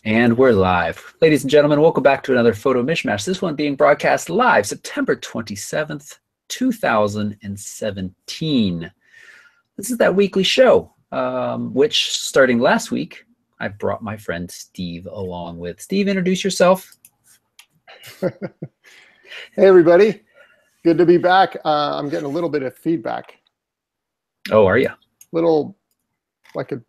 And we're live. Ladies and gentlemen, welcome back to another photo mishmash. This one being broadcast live September 27th, 2017. This is that weekly show, which starting last week, I brought my friend Steve along with. Steve, introduce yourself. Hey, everybody. Good to be back. I'm getting a little bit of feedback. Oh, are you? Little, like a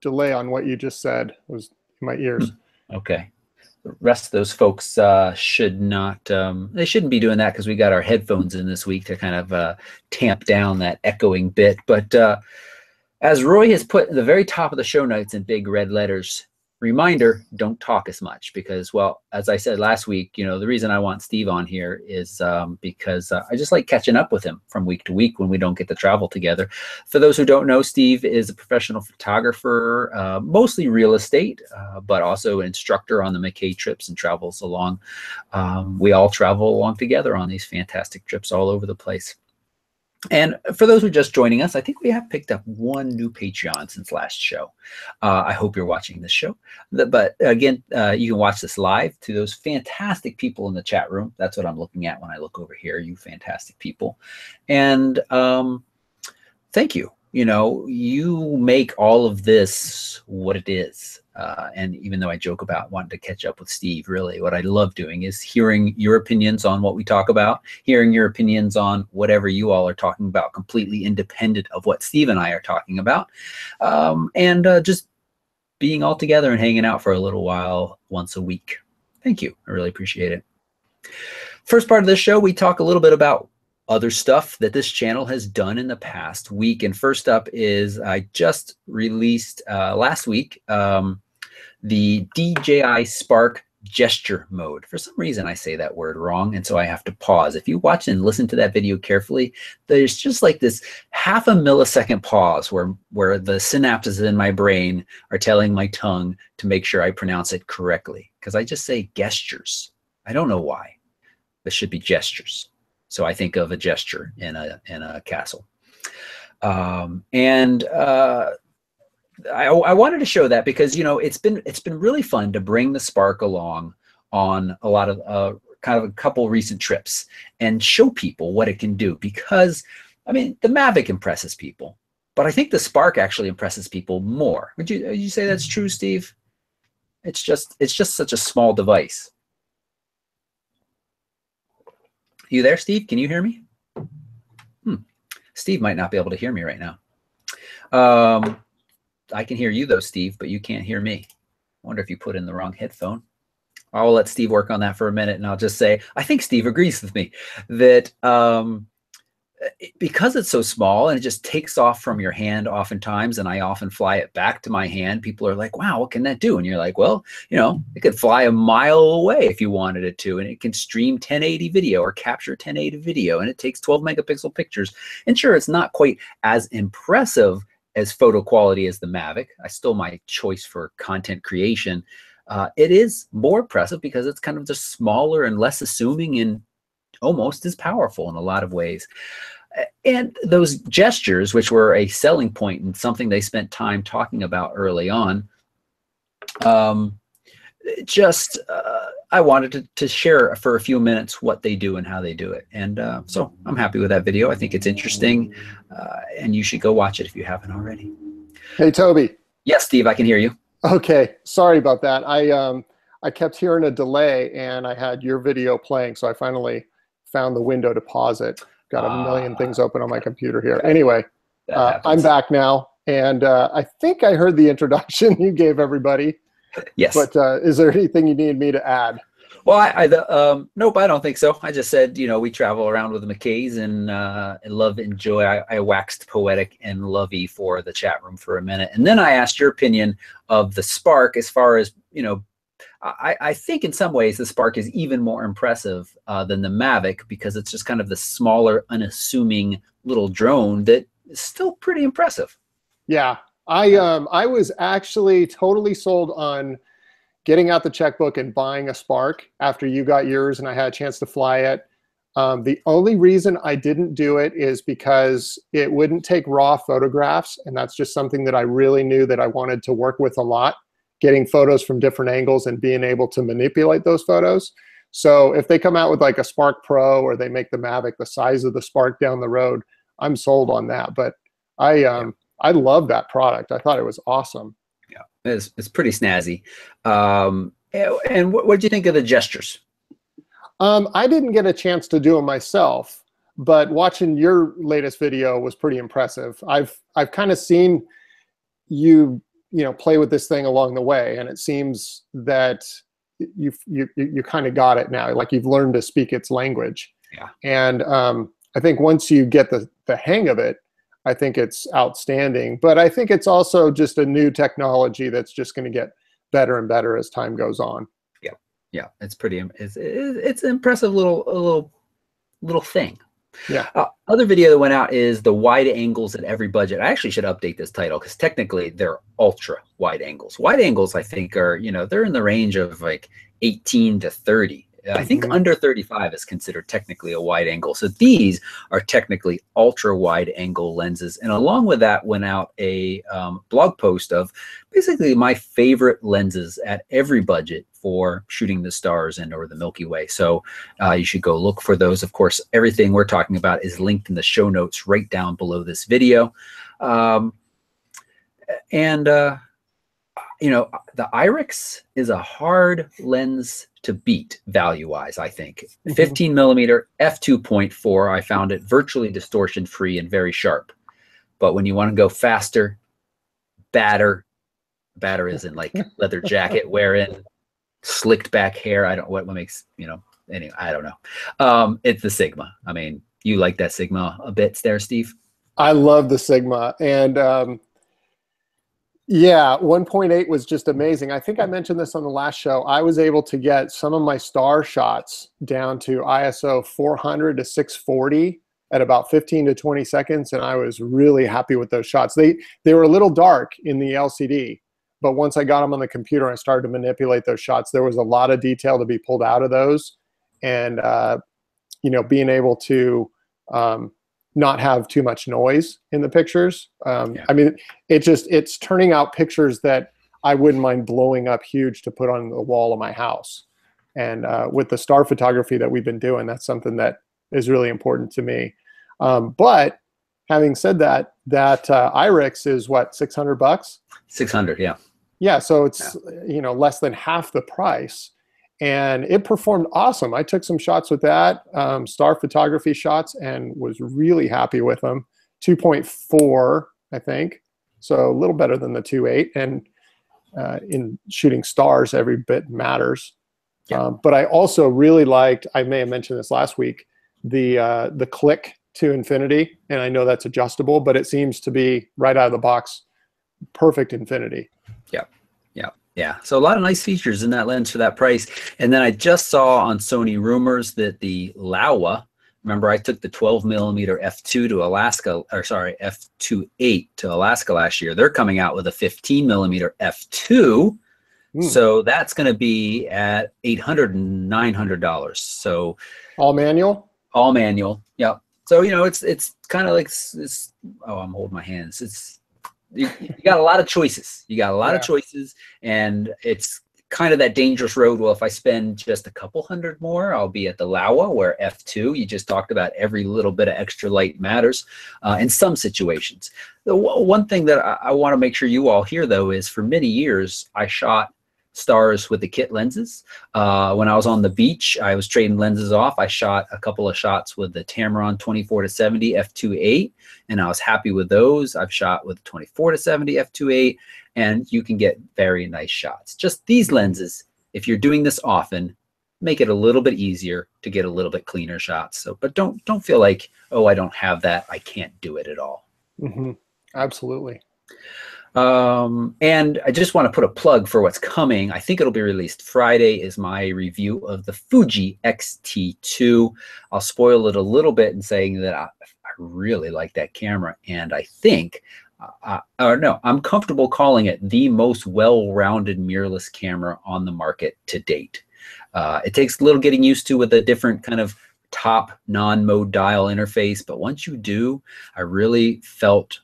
delay on what you just said was in my ears. Okay. The rest of those folks should not, they shouldn't be doing that because we got our headphones in this week to kind of tamp down that echoing bit. But as Roy has put at the very top of the show notes in big red letters, reminder, don't talk as much because, well, as I said last week, you know, the reason I want Steve on here is because I just like catching up with him from week to week when we don't get to travel together. For those who don't know, Steve is a professional photographer, mostly real estate, but also an instructor on the McKay trips and travels along. We all travel along together on these fantastic trips all over the place. And for those who are just joining us, I think we have picked up one new Patreon since last show. I hope you're watching this show. But again, you can watch this live to those fantastic people in the chat room. That's what I'm looking at when I look over here, you fantastic people. And thank you. You know, you make all of this what it is. And even though I joke about wanting to catch up with Steve, really what I love doing is hearing your opinions on what we talk about, hearing your opinions on whatever you all are talking about, completely independent of what Steve and I are talking about, and just being all together and hanging out for a little while once a week. Thank you. I really appreciate it. First part of this show, we talk a little bit about other stuff that this channel has done in the past week. And first up is I just released last week the DJI Spark gesture mode. For some reason, I say that word wrong, and so I have to pause. If you watch and listen to that video carefully, there's just like this half a millisecond pause where the synapses in my brain are telling my tongue to make sure I pronounce it correctly, because I just say gestures. I don't know why. This should be gestures. So I think of a gesture in a castle. I wanted to show that because, you know, it's been really fun to bring the Spark along on a lot of kind of a couple recent trips and show people what it can do, because I mean the Mavic impresses people, but I think the Spark actually impresses people more. Would you say that's true, Steve? It's just such a small device. You there, Steve? Can you hear me? Steve might not be able to hear me right now. I can hear you though, Steve, but you can't hear me. I wonder if you put in the wrong headphone. I'll let Steve work on that for a minute, and I'll just say, I think Steve agrees with me that because it's so small and it just takes off from your hand oftentimes, and I often fly it back to my hand, people are like, wow, what can that do? And you're like, well, you know, it could fly a mile away if you wanted it to, and it can stream 1080 video or capture 1080 video, and it takes 12 megapixel pictures. And sure, it's not quite as impressive as photo quality as the Mavic. I still my choice for content creation. It is more impressive because it's kind of just smaller and less assuming and almost as powerful in a lot of ways. And those gestures, which were a selling point and something they spent time talking about early on, I wanted to share for a few minutes what they do and how they do it. And so I'm happy with that video. I think it's interesting, and you should go watch it if you haven't already. Hey, Toby. Yes, Steve, I can hear you. Okay, sorry about that. I kept hearing a delay, and I had your video playing, so I finally found the window to pause it. Got a million things open on my computer here. Anyway, I'm back now, and I think I heard the introduction you gave everybody. Yes. But is there anything you need me to add? Well, nope, I don't think so. I just said, you know, we travel around with the McKays and enjoy. I waxed poetic and lovey for the chat room for a minute. And then I asked your opinion of the Spark as far as, you know, I think in some ways the Spark is even more impressive than the Mavic, because it's just kind of the smaller, unassuming little drone that is still pretty impressive. Yeah, I was actually totally sold on getting out the checkbook and buying a Spark after you got yours and I had a chance to fly it. The only reason I didn't do it is because it wouldn't take raw photographs, and that's just something that I really knew that I wanted to work with a lot. getting photos from different angles and being able to manipulate those photos. So if they come out with like a Spark Pro, or they make the Mavic the size of the Spark down the road, I'm sold on that. But I love that product. I thought it was awesome. Yeah, it's pretty snazzy. And what did you think of the gestures? I didn't get a chance to do them myself, but watching your latest video was pretty impressive. I've kind of seen you play with this thing along the way, and it seems that you kind of got it now. Like you've learned to speak its language. Yeah. And I think once you get the hang of it, I think it's outstanding. But I think it's also just a new technology that's just going to get better and better as time goes on. Yeah, it's pretty. It's an impressive little thing. Yeah. Other video that went out is the wide angles at every budget. I actually should update this title because technically they're ultra wide angles. Wide angles, I think, are they're in the range of like 18 to 30. I think under 35 is considered technically a wide angle. So these are technically ultra wide angle lenses. And along with that went out a blog post of basically my favorite lenses at every budget for shooting the stars and or the Milky Way. So you should go look for those. Of course, everything we're talking about is linked in the show notes right down below this video. The Irix is a hard lens to beat value-wise, I think. 15 millimeter f2.4, I found it virtually distortion-free and very sharp. But when you want to go faster, batter is in like leather jacket wearing, slicked back hair. I don't what makes anyway. I don't know. It's the Sigma. I mean, you like that Sigma a bit, there, Steve? I love the Sigma, and yeah, 1.8 was just amazing. I think I mentioned this on the last show. I was able to get some of my star shots down to ISO 400 to 640 at about 15 to 20 seconds, and I was really happy with those shots. They were a little dark in the LCD, but once I got them on the computer and I started to manipulate those shots, there was a lot of detail to be pulled out of those, and being able to not have too much noise in the pictures. I mean, it's turning out pictures that I wouldn't mind blowing up huge to put on the wall of my house. And with the star photography that we've been doing, that's something that is really important to me. But having said that, Irix is what, $600? 600, yeah. Yeah, so it's less than half the price. And it performed awesome. I took some shots with that, star photography shots, and was really happy with them. 2.4, I think. So a little better than the 2.8. And in shooting stars, every bit matters. Yeah. But I also really liked, I may have mentioned this last week, the click to infinity. And I know that's adjustable, but it seems to be right out of the box, perfect infinity. Yeah. Yeah, so a lot of nice features in that lens for that price. And then I just saw on Sony rumors that the Laowa, remember I took the 12 millimeter f2 to Alaska, or sorry, f2.8 to Alaska last year. They're coming out with a 15 millimeter f2. So that's going to be at $800 and $900. So all manual? All manual. Yeah. So, it's kind of like, oh, I'm holding my hands. You got a lot of choices. You got a lot of choices, and it's kind of that dangerous road. Well, if I spend just a couple hundred more, I'll be at the Laowa, where f2, you just talked about, every little bit of extra light matters in some situations. The one thing that I want to make sure you all hear, though, is for many years, I shot stars with the kit lenses. When I was on the beach, I was trading lenses off. I shot a couple of shots with the Tamron 24 to 70 f2.8, and I was happy with those. I've shot with 24 to 70 f2.8, and you can get very nice shots. Just these lenses, if you're doing this often, make it a little bit easier to get a little bit cleaner shots. So, but don't feel like, oh, I don't have that, I can't do it at all. Absolutely. And I just want to put a plug for what's coming. I think it'll be released Friday, is my review of the Fuji X-T2. I'll spoil it a little bit in saying that I really like that camera, and I think, I'm comfortable calling it the most well-rounded mirrorless camera on the market to date. It takes a little getting used to with a different kind of top non-mode dial interface, but once you do, I really felt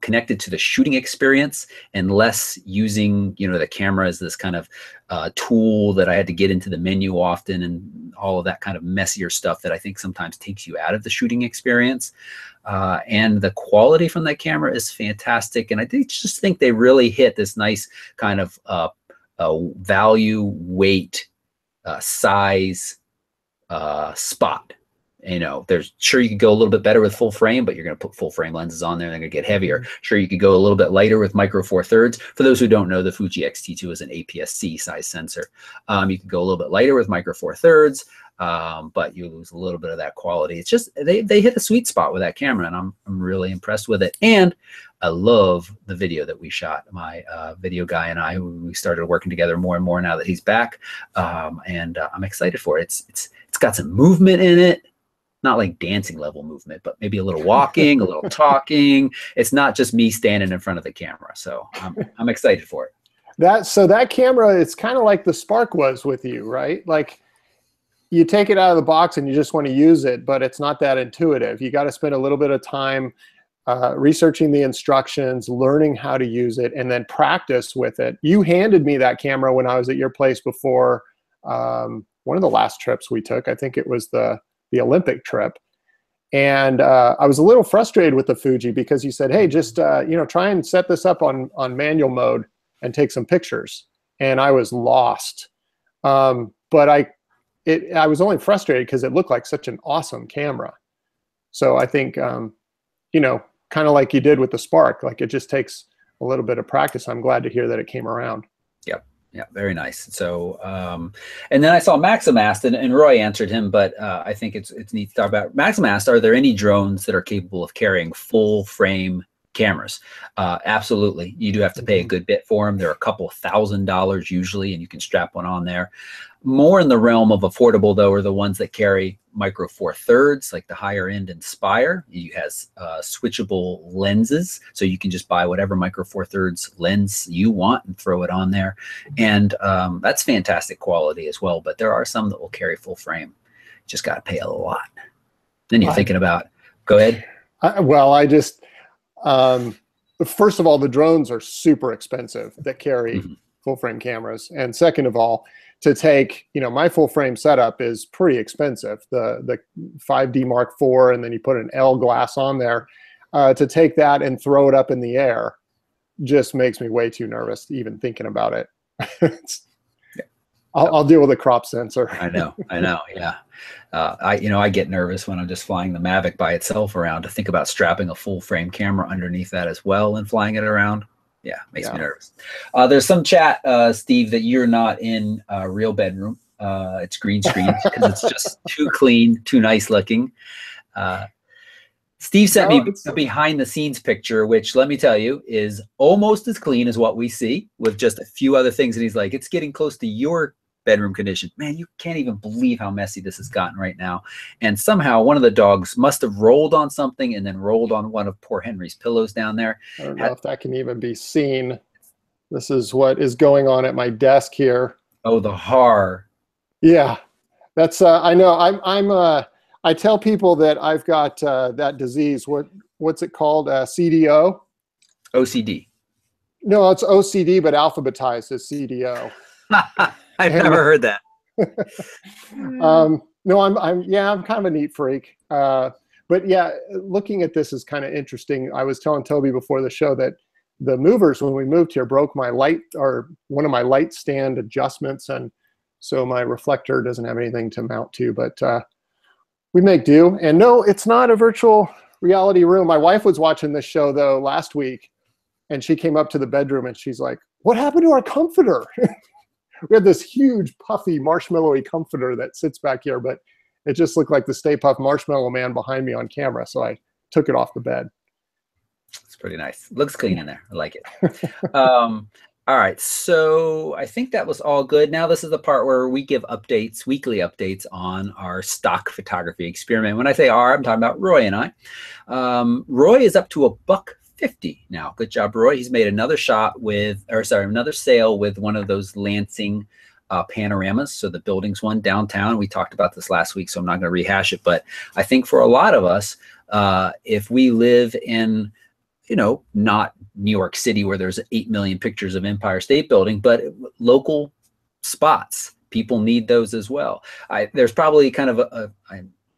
connected to the shooting experience and less using, you know, the camera as this kind of tool that I had to get into the menu often and all of that kind of messier stuff that I think sometimes takes you out of the shooting experience. And the quality from that camera is fantastic. And I just think they really hit this nice kind of value, weight, size spot. You know, there's sure you could go a little bit better with full frame, but you're going to put full frame lenses on there and they're going to get heavier. Sure, you could go a little bit lighter with micro four thirds. For those who don't know, the Fuji X-T2 is an APS-C size sensor. You could go a little bit lighter with micro four thirds, but you lose a little bit of that quality. It's just they hit a sweet spot with that camera, and I'm really impressed with it. And I love the video that we shot. My video guy and I, we started working together more and more now that he's back, and I'm excited for it. It's got some movement in it. Not like dancing level movement, but maybe a little walking, a little talking. It's not just me standing in front of the camera. So I'm excited for it. That camera, it's kind of like the Spark was with you, right? Like you take it out of the box and you just want to use it, but it's not that intuitive. You got to spend a little bit of time researching the instructions, learning how to use it, and then practice with it. You handed me that camera when I was at your place before one of the last trips we took. I think it was the Olympic trip. And I was a little frustrated with the Fuji because you said, hey, just you know, try and set this up on manual mode and take some pictures. And I was lost. But I was only frustrated because it looked like such an awesome camera. So I think, you know, kind of like you did with the Spark, like it just takes a little bit of practice. I'm glad to hear that it came around. Yep. Yeah, very nice. So, and then I saw Maxim asked, and Roy answered him, but I think it's neat to talk about. Maxim asked, are there any drones that are capable of carrying full frame cameras? Absolutely. You do have to pay a good bit for them. They're a couple $1,000s usually, and you can strap one on there. More in the realm of affordable, though, are the ones that carry micro four thirds, like the higher end Inspire. It has switchable lenses, so you can just buy whatever micro four thirds lens you want and throw it on there. And that's fantastic quality as well. But there are some that will carry full frame. Just got to pay a lot. Then you're thinking about, go ahead. I just, first of all, the drones are super expensive that carry full frame cameras. And second of all, to take, you know, my full frame setup is pretty expensive. The 5D Mark IV, and then you put an L glass on there. To take that and throw it up in the air just makes me way too nervous even thinking about it. I'll deal with a crop sensor. I know, yeah. I get nervous when I'm just flying the Mavic by itself around. To think about strapping a full frame camera underneath that as well and flying it around. Yeah, makes me nervous. There's some chat, Steve, that you're not in a real bedroom. It's green screen because it's just too clean, too nice looking. Steve sent me a behind the scenes picture, which let me tell you is almost as clean as what we see with just a few other things. And he's like, it's getting close to your bedroom condition. Man, you can't even believe how messy this has gotten right now. And somehow one of the dogs must have rolled on something and then rolled on one of poor Henry's pillows down there. I don't know if that can even be seen. This is what is going on at my desk here. Oh, the horror. Yeah, that's, I know. I tell people that I've got that disease. What's it called? CDO? OCD. No, it's OCD, but alphabetized as CDO. I've never heard that. No, I'm kind of a neat freak. But yeah, looking at this is kind of interesting. I was telling Toby before the show that the movers, when we moved here, broke my light, or one of my light stand adjustments, and so my reflector doesn't have anything to mount to, but we make do. And no, it's not a virtual reality room. My wife was watching this show though last week, and she came up to the bedroom and she's like, what happened to our comforter? We had this huge puffy marshmallowy comforter that sits back here, but it just looked like the Stay Puft Marshmallow Man behind me on camera, so I took it off the bed. It's pretty nice. Looks clean in there. I like it. All right, so I think that was all good. Now this is the part where we give updates, weekly updates on our stock photography experiment. When I say our, I'm talking about Roy and I. Roy is up to $1.50 now. Good job, Roy. He's made another shot with, another sale with one of those Lansing panoramas. So the buildings one downtown. We talked about this last week, so I'm not going to rehash it. But I think for a lot of us, if we live in you know, not New York City where there's 8 million pictures of Empire State Building, but local spots. People need those as well. There's probably kind of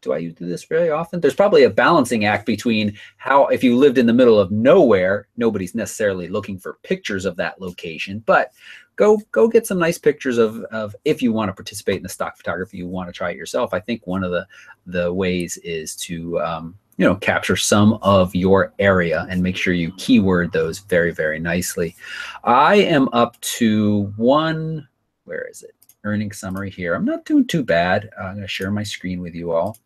do I do this very often? There's probably a balancing act between how, if you lived in the middle of nowhere, nobody's necessarily looking for pictures of that location, but go get some nice pictures of if you want to participate in the stock photography, you want to try it yourself. I think one of the ways is to you know, capture some of your area and make sure you keyword those very, very nicely. I am up to where is it? Earnings summary here. I'm not doing too bad. I'm going to share my screen with you all.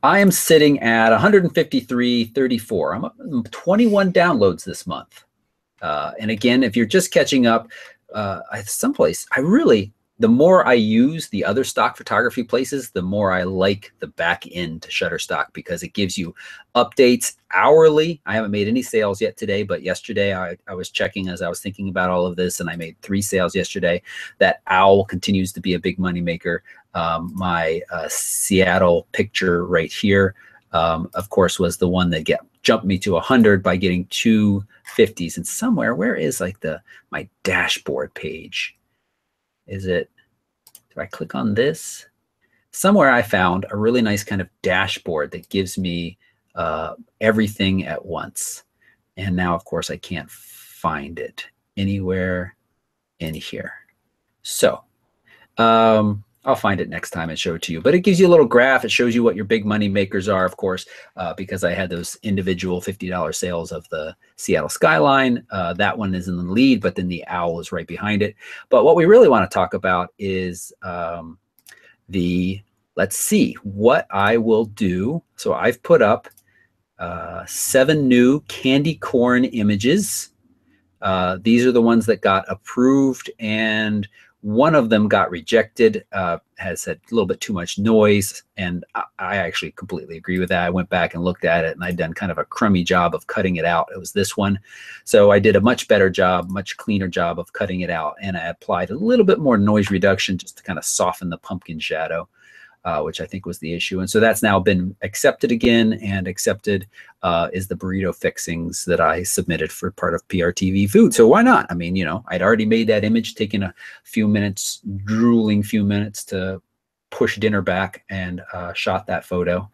I am sitting at 153.34. I'm up 21 downloads this month. And again, if you're just catching up, the more I use the other stock photography places, the more I like the back end to Shutterstock, because it gives you updates hourly. I haven't made any sales yet today, but yesterday I was checking as I was thinking about all of this, and I made 3 sales yesterday. That owl continues to be a big money maker. My Seattle picture right here, of course, was the one that jumped me to 100 by getting 2 50s. And somewhere, where is like my dashboard page? Is it, do I click on this? Somewhere I found a really nice kind of dashboard that gives me everything at once. And now, of course, I can't find it anywhere in here. So I'll find it next time and show it to you. But it gives you a little graph. It shows you what your big money makers are, of course, because I had those individual $50 sales of the Seattle skyline. That one is in the lead, but then the owl is right behind it. But what we really want to talk about is let's see what I will do. So I've put up 7 new candy corn images. These are the ones that got approved, and one of them got rejected, has had a little bit too much noise, and I actually completely agree with that. I went back and looked at it, and I'd done kind of a crummy job of cutting it out. It was this one. So I did a much better job, much cleaner job of cutting it out, and I applied a little bit more noise reduction just to kind of soften the pumpkin shadow, which I think was the issue. And so that's now been accepted again, and accepted is the burrito fixings that I submitted for part of PRTV Food. So why not? I mean, you know, I'd already made that image, taken a few minutes, drooling few minutes to push dinner back, and shot that photo.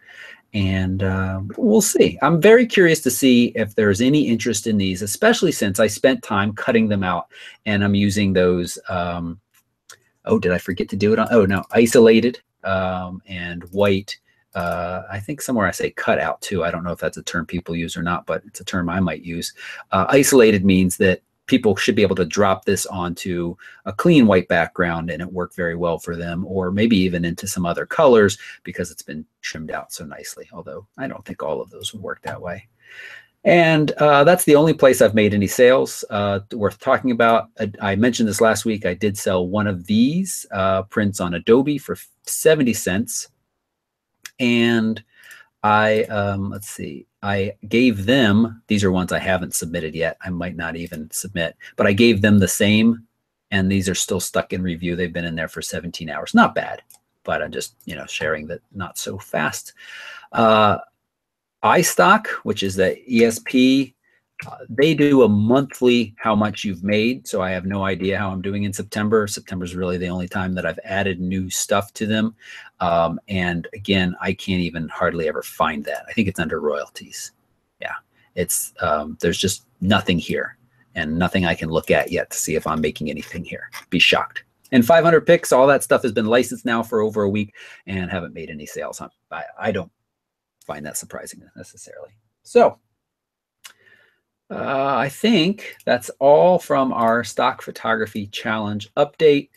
And we'll see. I'm very curious to see if there's any interest in these, especially since I spent time cutting them out, and I'm using those, oh, did I forget to do it on, oh no, isolated and white. I think somewhere I say cut out too. I don't know if that's a term people use or not, but it's a term I might use. Isolated means that people should be able to drop this onto a clean white background and it worked very well for them, or maybe even into some other colors because it's been trimmed out so nicely, although I don't think all of those would work that way. And that's the only place I've made any sales worth talking about. I mentioned this last week. I did sell one of these prints on Adobe for 70 cents. And let's see, I gave them, these are ones I haven't submitted yet. I might not even submit, but I gave them the same, and these are still stuck in review. They've been in there for 17 hours. Not bad, but I'm just, you know, sharing that not so fast. iStock, which is the ESP, they do a monthly how much you've made. So I have no idea how I'm doing in September. September is really the only time that I've added new stuff to them. And again, I can't even hardly ever find that. I think it's under royalties. Yeah, it's there's just nothing here, and nothing I can look at yet to see if I'm making anything here. Be shocked. And 500 picks, all that stuff has been licensed now for over a week and haven't made any sales. I don't find that surprising necessarily. So I think that's all from our stock photography challenge update.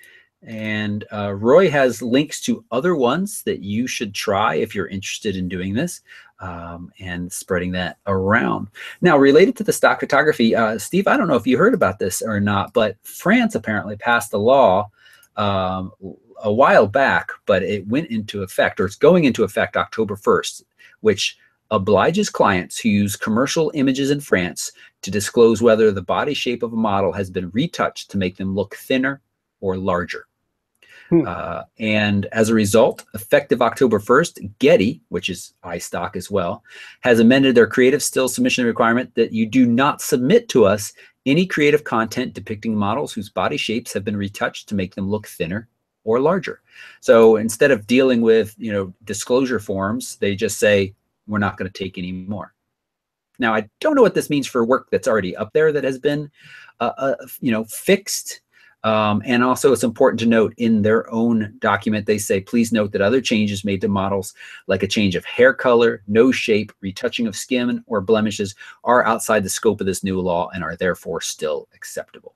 And Roy has links to other ones that you should try if you're interested in doing this, and spreading that around. Now, related to the stock photography, Steve, I don't know if you heard about this or not, but France apparently passed a law a while back, but it went into effect, or it's going into effect October 1st, which obliges clients who use commercial images in France to disclose whether the body shape of a model has been retouched to make them look thinner or larger. Hmm. And as a result, effective October 1st, Getty, which is iStock as well, has amended their creative still submission requirement that you do not submit to us any creative content depicting models whose body shapes have been retouched to make them look thinner or larger. So instead of dealing with, disclosure forms, they just say, we're not going to take any more. Now, I don't know what this means for work that's already up there that has been, fixed. And also, it's important to note in their own document, they say, please note that other changes made to models, like a change of hair color, nose shape, retouching of skin, or blemishes, are outside the scope of this new law and are therefore still acceptable.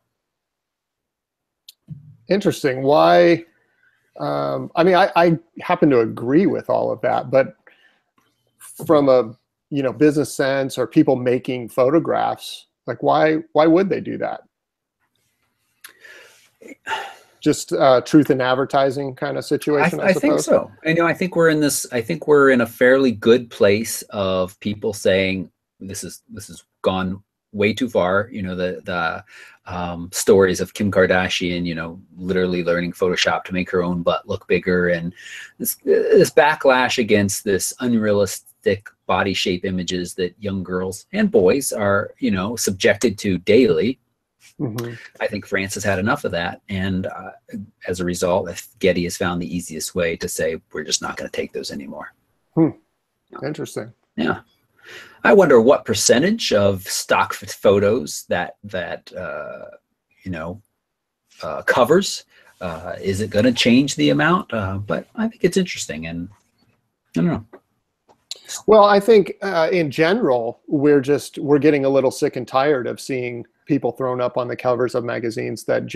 Interesting. Why? I happen to agree with all of that, but from a business sense or people making photographs, like why would they do that? Just truth in advertising kind of situation, I suppose. I think so. I think we're in this. I think we're in a fairly good place of people saying this is gone way too far. The stories of Kim Kardashian, literally learning Photoshop to make her own butt look bigger, and this backlash against this unrealistic body shape images that young girls and boys are, subjected to daily. Mm-hmm. I think France has had enough of that, and as a result, Getty has found the easiest way to say we're just not going to take those anymore. Interesting. Yeah, I wonder what percentage of stock photos that covers. Is it going to change the amount? But I think it's interesting, and I don't know. Well, I think in general, we're getting a little sick and tired of seeing people thrown up on the covers of magazines that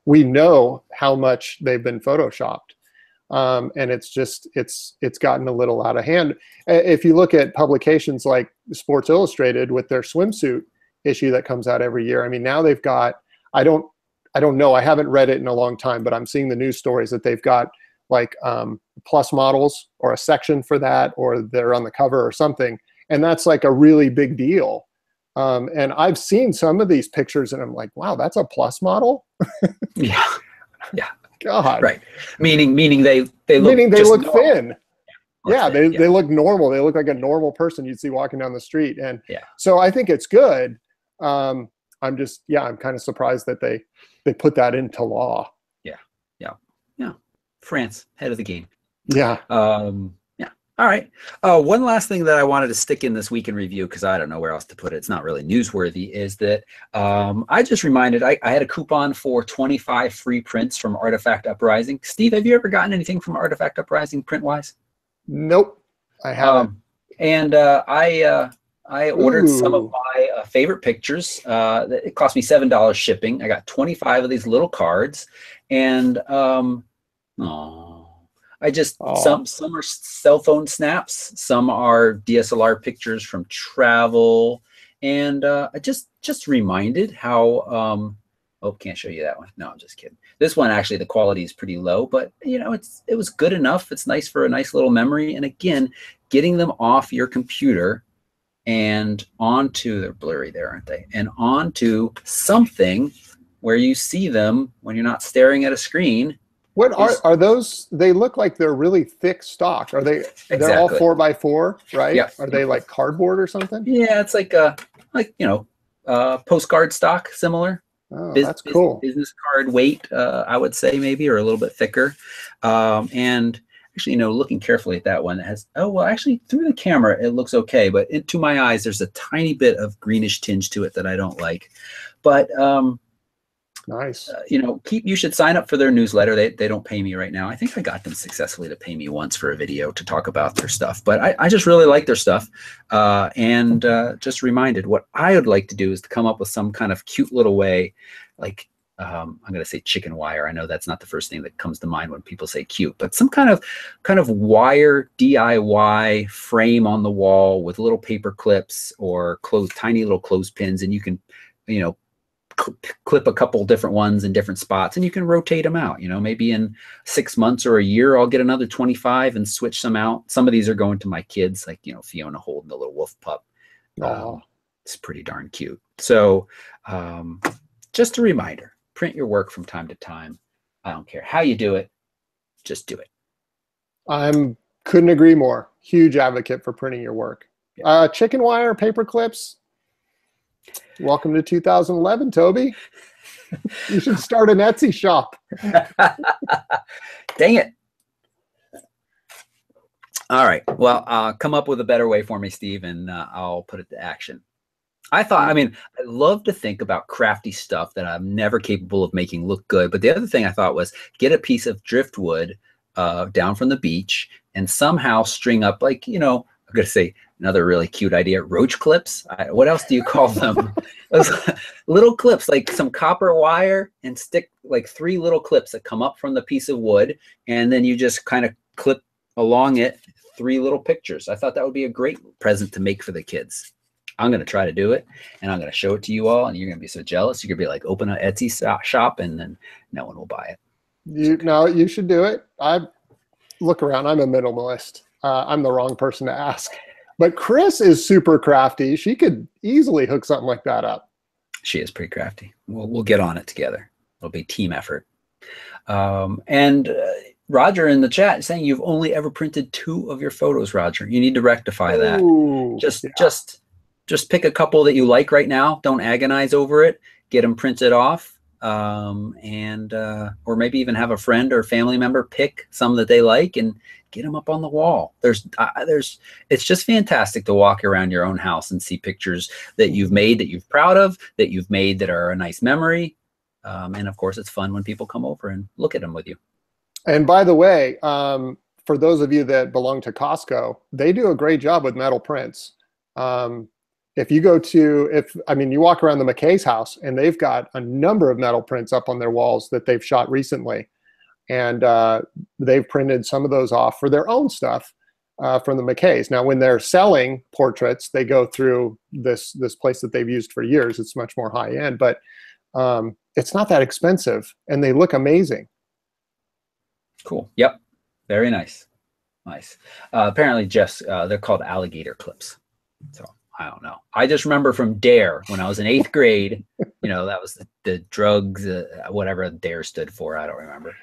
we know how much they've been photoshopped. And it's gotten a little out of hand. If you look at publications like Sports Illustrated with their swimsuit issue that comes out every year, now they've got, I don't know, I haven't read it in a long time, but I'm seeing the news stories that they've got like plus models or a section for that, or they're on the cover or something. And that's like a really big deal. And I've seen some of these pictures and I'm like, wow, that's a plus model. Yeah. God. Right. Meaning they look thin. Yeah. Thin, They look normal. They look like a normal person you'd see walking down the street. And yeah. So I think it's good. I'm kind of surprised that they put that into law. Yeah. France, head of the game. Yeah. All right. One last thing that I wanted to stick in this week in review, because I don't know where else to put it, it's not really newsworthy, is that I just reminded, I had a coupon for 25 free prints from Artifact Uprising. Steve, have you ever gotten anything from Artifact Uprising print-wise? Nope, I haven't. And I ordered some of my favorite pictures. It cost me $7 shipping. I got 25 of these little cards, and some are cell phone snaps, some are DSLR pictures from travel, and I just reminded how can't show you that one. No, I'm just kidding. This one, actually, the quality is pretty low, but it was good enough. It's nice for a nice little memory. And again, getting them off your computer and onto, they're blurry there, aren't they? And onto something where you see them when you're not staring at a screen. What are those? They look like they're really thick stock. Are they? Exactly. They're all 4x4, right? Yeah. Are they like cardboard or something? Yeah, it's like postcard stock, similar. Oh, that's cool. Business card weight, I would say maybe, or a little bit thicker. And actually, looking carefully at that one, it has, actually through the camera, it looks okay. But to my eyes, there's a tiny bit of greenish tinge to it that I don't like. But nice. You should sign up for their newsletter. They don't pay me right now. I think I got them successfully to pay me once for a video to talk about their stuff. But I just really like their stuff. And just reminded, what I would like to do is to come up with some kind of cute little way, like I'm going to say chicken wire. I know that's not the first thing that comes to mind when people say cute, but some kind of wire DIY frame on the wall with little paper clips or tiny little clothespins, and you can, clip a couple different ones in different spots, and you can rotate them out. Maybe in 6 months or a year, I'll get another 25 and switch some out. Some of these are going to my kids, like, Fiona holding the little wolf pup. It's pretty darn cute. So just a reminder, print your work from time to time. I don't care how you do it. just do it. Couldn't agree more. Huge advocate for printing your work. Chicken wire, paper clips. Welcome to 2011, Toby. You should start an Etsy shop. Dang it. All right. Well, come up with a better way for me, Steve, and I'll put it to action. I mean, I love to think about crafty stuff that I'm never capable of making look good. But the other thing I thought was get a piece of driftwood down from the beach and somehow string up, like, you know, I'm going to say another really cute idea, roach clips. What else do you call them? Those little clips, like some copper wire, and stick like 3 little clips that come up from the piece of wood. And then you just kind of clip along it 3 little pictures. I thought that would be a great present to make for the kids. I'm going to try to do it, and I'm going to show it to you all, and you're going to be so jealous. You're going to be like, open an Etsy shop, and then no one will buy it. You should do it. I look around. I'm a minimalist. I'm the wrong person to ask. But Chris is super crafty. She could easily hook something like that up. She is pretty crafty. We'll get on it together. It'll be a team effort. And Roger in the chat is saying you've only ever printed 2 of your photos, Roger. You need to rectify that. Ooh, Just pick a couple that you like right now. Don't agonize over it. Get them printed off, or maybe even have a friend or family member pick some that they like and get them up on the wall. It's just fantastic to walk around your own house and see pictures that you've made, that you're proud of, that you've made that are a nice memory. And of course, it's fun when people come over and look at them with you. And by the way, for those of you that belong to Costco, they do a great job with metal prints. If you go to, you walk around the McKay's house and they've got a number of metal prints up on their walls that they've shot recently. And they've printed some of those off for their own stuff from the McKay's. Now, when they're selling portraits, they go through this place that they've used for years. It's much more high end, but it's not that expensive and they look amazing. Cool. Yep. Very nice. Nice. Apparently, Jeff's, they're called alligator clips. So I don't know. I just remember from DARE when I was in 8th grade, you know, that was the drugs, whatever DARE stood for. I don't remember.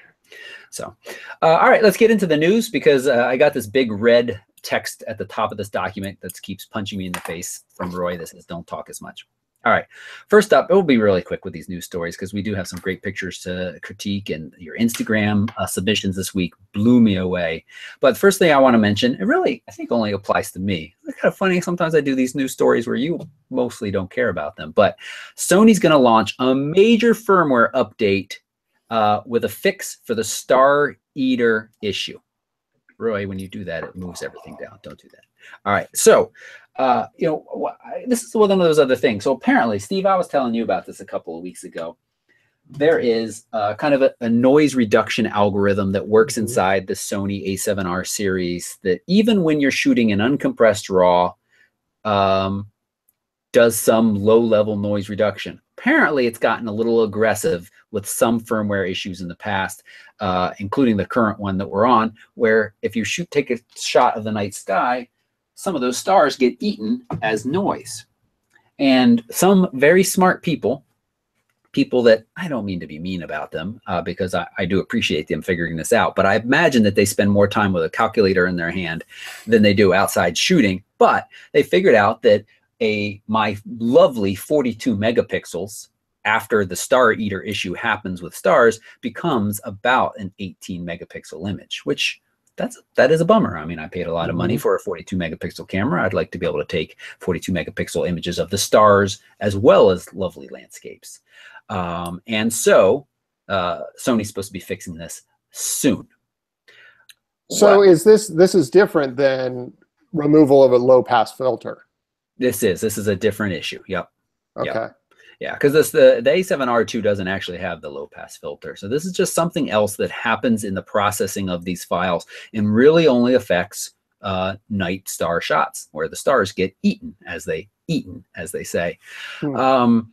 So, all right, let's get into the news because I got this big red text at the top of this document that keeps punching me in the face from Roy that says, don't talk as much. All right, first up, it will be really quick with these news stories because we do have some great pictures to critique, and your Instagram submissions this week blew me away. But the first thing I want to mention, it really, I think, only applies to me. It's kind of funny. Sometimes I do these news stories where you mostly don't care about them. But Sony's going to launch a major firmware update with a fix for the Star Eater issue. Roy, when you do that, it moves everything down. Don't do that. All right, so this is one of those other things. So apparently, Steve, I was telling you about this a couple of weeks ago. There is kind of a noise reduction algorithm that works inside the Sony A7R series that even when you're shooting an uncompressed RAW, does some low-level noise reduction. Apparently, it's gotten a little aggressive with some firmware issues in the past, including the current one that we're on, where if you take a shot of the night sky, some of those stars get eaten as noise. And some very smart people that I don't mean to be mean about them because I do appreciate them figuring this out, but I imagine that they spend more time with a calculator in their hand than they do outside shooting. But they figured out that my lovely 42 megapixels after the Star Eater issue happens with stars becomes about an 18 megapixel image, which that is a bummer. I mean, I paid a lot of money for a 42 megapixel camera. I'd like to be able to take 42 megapixel images of the stars as well as lovely landscapes. And so Sony's supposed to be fixing this soon. So is this is different than removal of a low pass filter? This is a different issue. Yep. Okay. Yep. Yeah, because the A7R2 doesn't actually have the low pass filter. So this is just something else that happens in the processing of these files and really only affects night star shots where the stars get eaten, as they say. And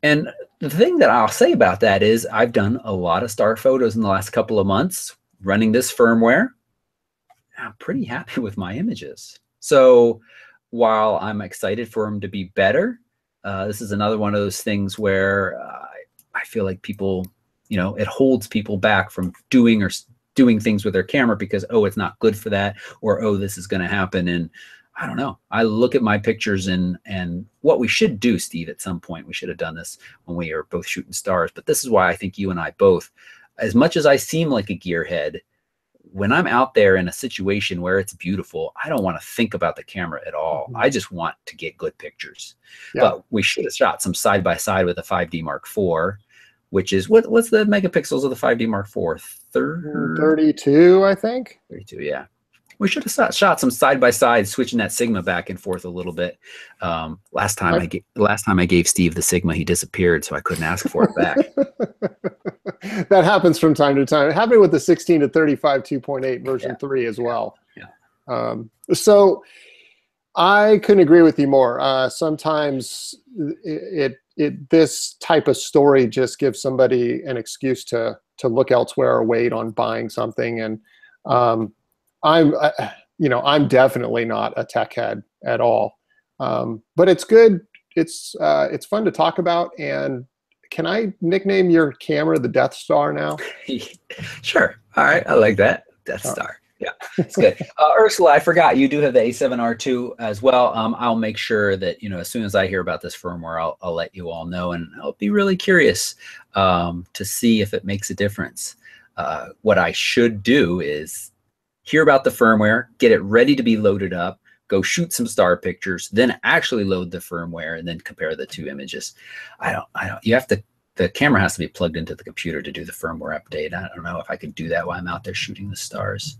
the thing that I'll say about that is I've done a lot of star photos in the last couple of months running this firmware. I'm pretty happy with my images. So while I'm excited for them to be better, this is another one of those things where I feel like people, it holds people back from doing or doing things with their camera because, oh, it's not good for that, or, oh, this is going to happen. And I don't know. I look at my pictures and what we should do, Steve, at some point, we should have done this when we are both shooting stars. But this is why I think you and I both, as much as I seem like a gearhead, when I'm out there in a situation where it's beautiful, I don't want to think about the camera at all. I just want to get good pictures. Yeah. But we should have shot some side by side with a 5D Mark IV, which is what's the megapixels of the 5D Mark IV? 32, I think. 32, yeah. We should have shot some side by side, switching that Sigma back and forth a little bit. Last time I gave Steve the Sigma, he disappeared, so I couldn't ask for it back. That happens from time to time. It happened with the 16 to 35 2.8 version 3 as well. Yeah. So I couldn't agree with you more. Sometimes this type of story just gives somebody an excuse to look elsewhere or wait on buying something. And I'm definitely not a tech head at all, but it's good. It's fun to talk about. And can I nickname your camera the Death Star now? Sure. All right. I like that. Death Star. Yeah, it's good. Ursula, I forgot you do have the A7R2 as well. I'll make sure that, as soon as I hear about this firmware, I'll let you all know, and I'll be really curious to see if it makes a difference. What I should do is hear about the firmware, get it ready to be loaded up, go shoot some star pictures, then actually load the firmware and then compare the two images. The camera has to be plugged into the computer to do the firmware update. I don't know if I could do that while I'm out there shooting the stars.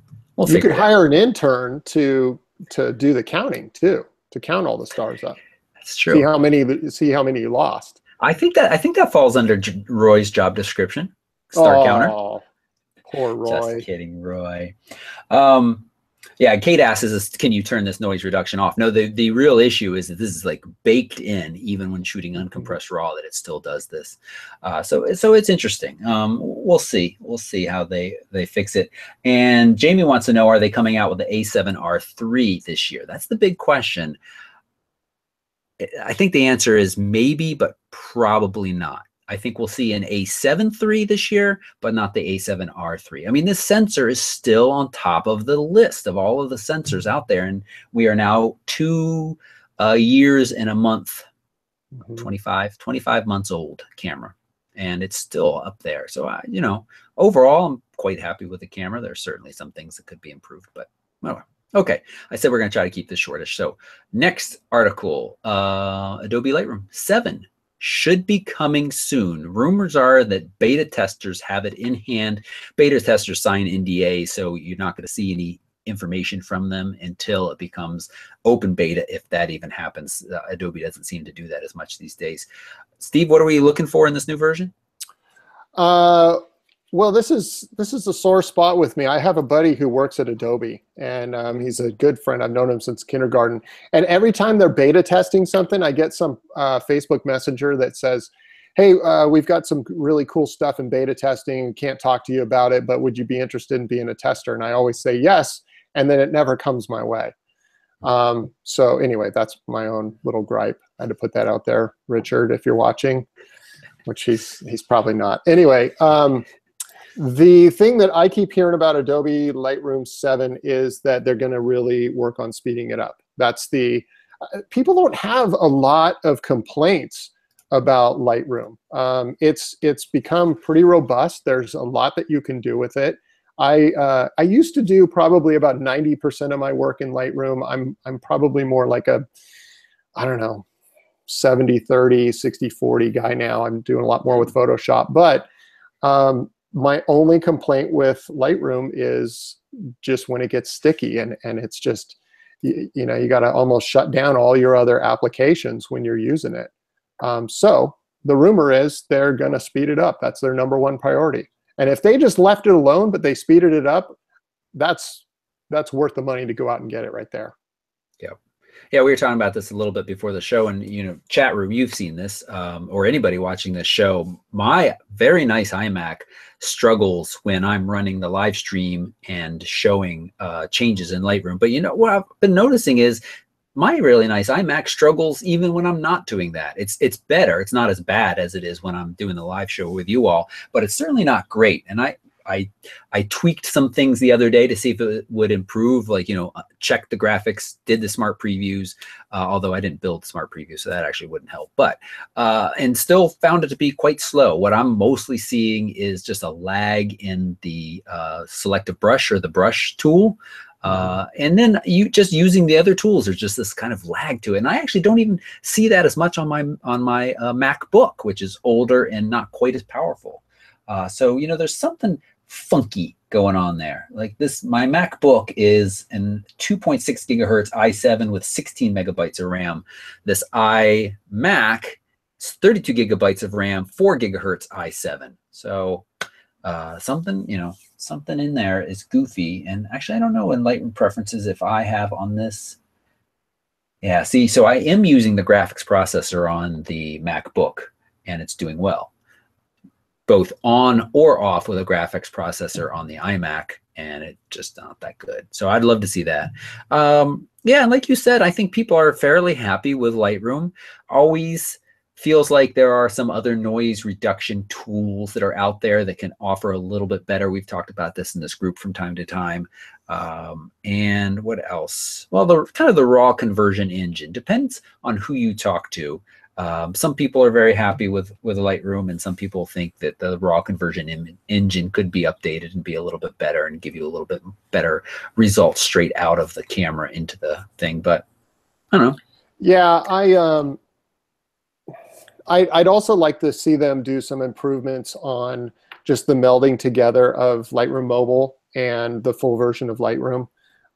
You could hire an intern to do the counting too, to count all the stars up. That's true. See how many you lost. I think that falls under Roy's job description. Star counter. Poor Roy. Just kidding, Roy. Yeah, Kate asks, can you turn this noise reduction off? No, the real issue is that this is like baked in, even when shooting uncompressed RAW, that it still does this. So it's interesting. We'll see. We'll see how they fix it. And Jamie wants to know, are they coming out with the A7R3 this year? That's the big question. I think the answer is maybe, but probably not. I think we'll see an A7 III this year, but not the A7R3. I mean, this sensor is still on top of the list of all of the sensors out there, and we are now 2 years and a month, 25 months old camera, and it's still up there. So, overall, I'm quite happy with the camera. There are certainly some things that could be improved, but well. Okay, I said we're going to try to keep this shortish. So, next article, Adobe Lightroom 7. Should be coming soon. Rumors are that beta testers have it in hand. Beta testers sign NDA, so you're not going to see any information from them until it becomes open beta, if that even happens. Adobe doesn't seem to do that as much these days. Steve, what are we looking for in this new version? Well, this is a sore spot with me. I have a buddy who works at Adobe, and he's a good friend. I've known him since kindergarten. And every time they're beta testing something, I get some Facebook Messenger that says, hey, we've got some really cool stuff in beta testing. Can't talk to you about it, but would you be interested in being a tester? And I always say yes, and then it never comes my way. So anyway, that's my own little gripe. I had to put that out there, Richard, if you're watching, which he's probably not. Anyway, the thing that I keep hearing about Adobe Lightroom 7 is that they're going to really work on speeding it up. That's people don't have a lot of complaints about Lightroom. It's become pretty robust. There's a lot that you can do with it. I used to do probably about 90% of my work in Lightroom. I'm probably more like a, I don't know, 70-30, 60-40 guy now. I'm doing a lot more with Photoshop, but my only complaint with Lightroom is just when it gets sticky, and it's just, you got to almost shut down all your other applications when you're using it. So the rumor is they're going to speed it up. That's their #1 priority. And if they just left it alone, but they speeded it up, that's worth the money to go out and get it right there. Yeah, we were talking about this a little bit before the show, and chat room, you've seen this, or anybody watching this show. My very nice iMac struggles when I'm running the live stream and showing changes in Lightroom. But what I've been noticing is my really nice iMac struggles even when I'm not doing that. It's better. It's not as bad as it is when I'm doing the live show with you all, but it's certainly not great. And I tweaked some things the other day to see if it would improve, like, check the graphics, did the smart previews, although I didn't build smart previews, so that actually wouldn't help. But and still found it to be quite slow. What I'm mostly seeing is just a lag in the selective brush or the brush tool. And then you just using the other tools, there's just this kind of lag to it. And I actually don't even see that as much on my MacBook, which is older and not quite as powerful. So, there's something funky going on there. Like my MacBook is an 2.6 gigahertz i7 with 16 megabytes of RAM. This iMac is 32 gigabytes of RAM, 4 gigahertz i7. So something in there is goofy. And actually, I don't know in Lightroom preferences if I have on this. Yeah, see, so I am using the graphics processor on the MacBook, and it's doing well, both on or off with a graphics processor on the iMac, and it's just not that good. So I'd love to see that. Yeah, and like you said, I think people are fairly happy with Lightroom. Always feels like there are some other noise reduction tools that are out there that can offer a little bit better. We've talked about this in this group from time to time. And what else? Well, the kind of the raw conversion engine depends on who you talk to. Some people are very happy with Lightroom, and some people think that the raw conversion engine could be updated and be a little bit better and give you a little bit better results straight out of the camera into the thing. But I don't know. Yeah, I'd also like to see them do some improvements on just the melding together of Lightroom Mobile and the full version of Lightroom.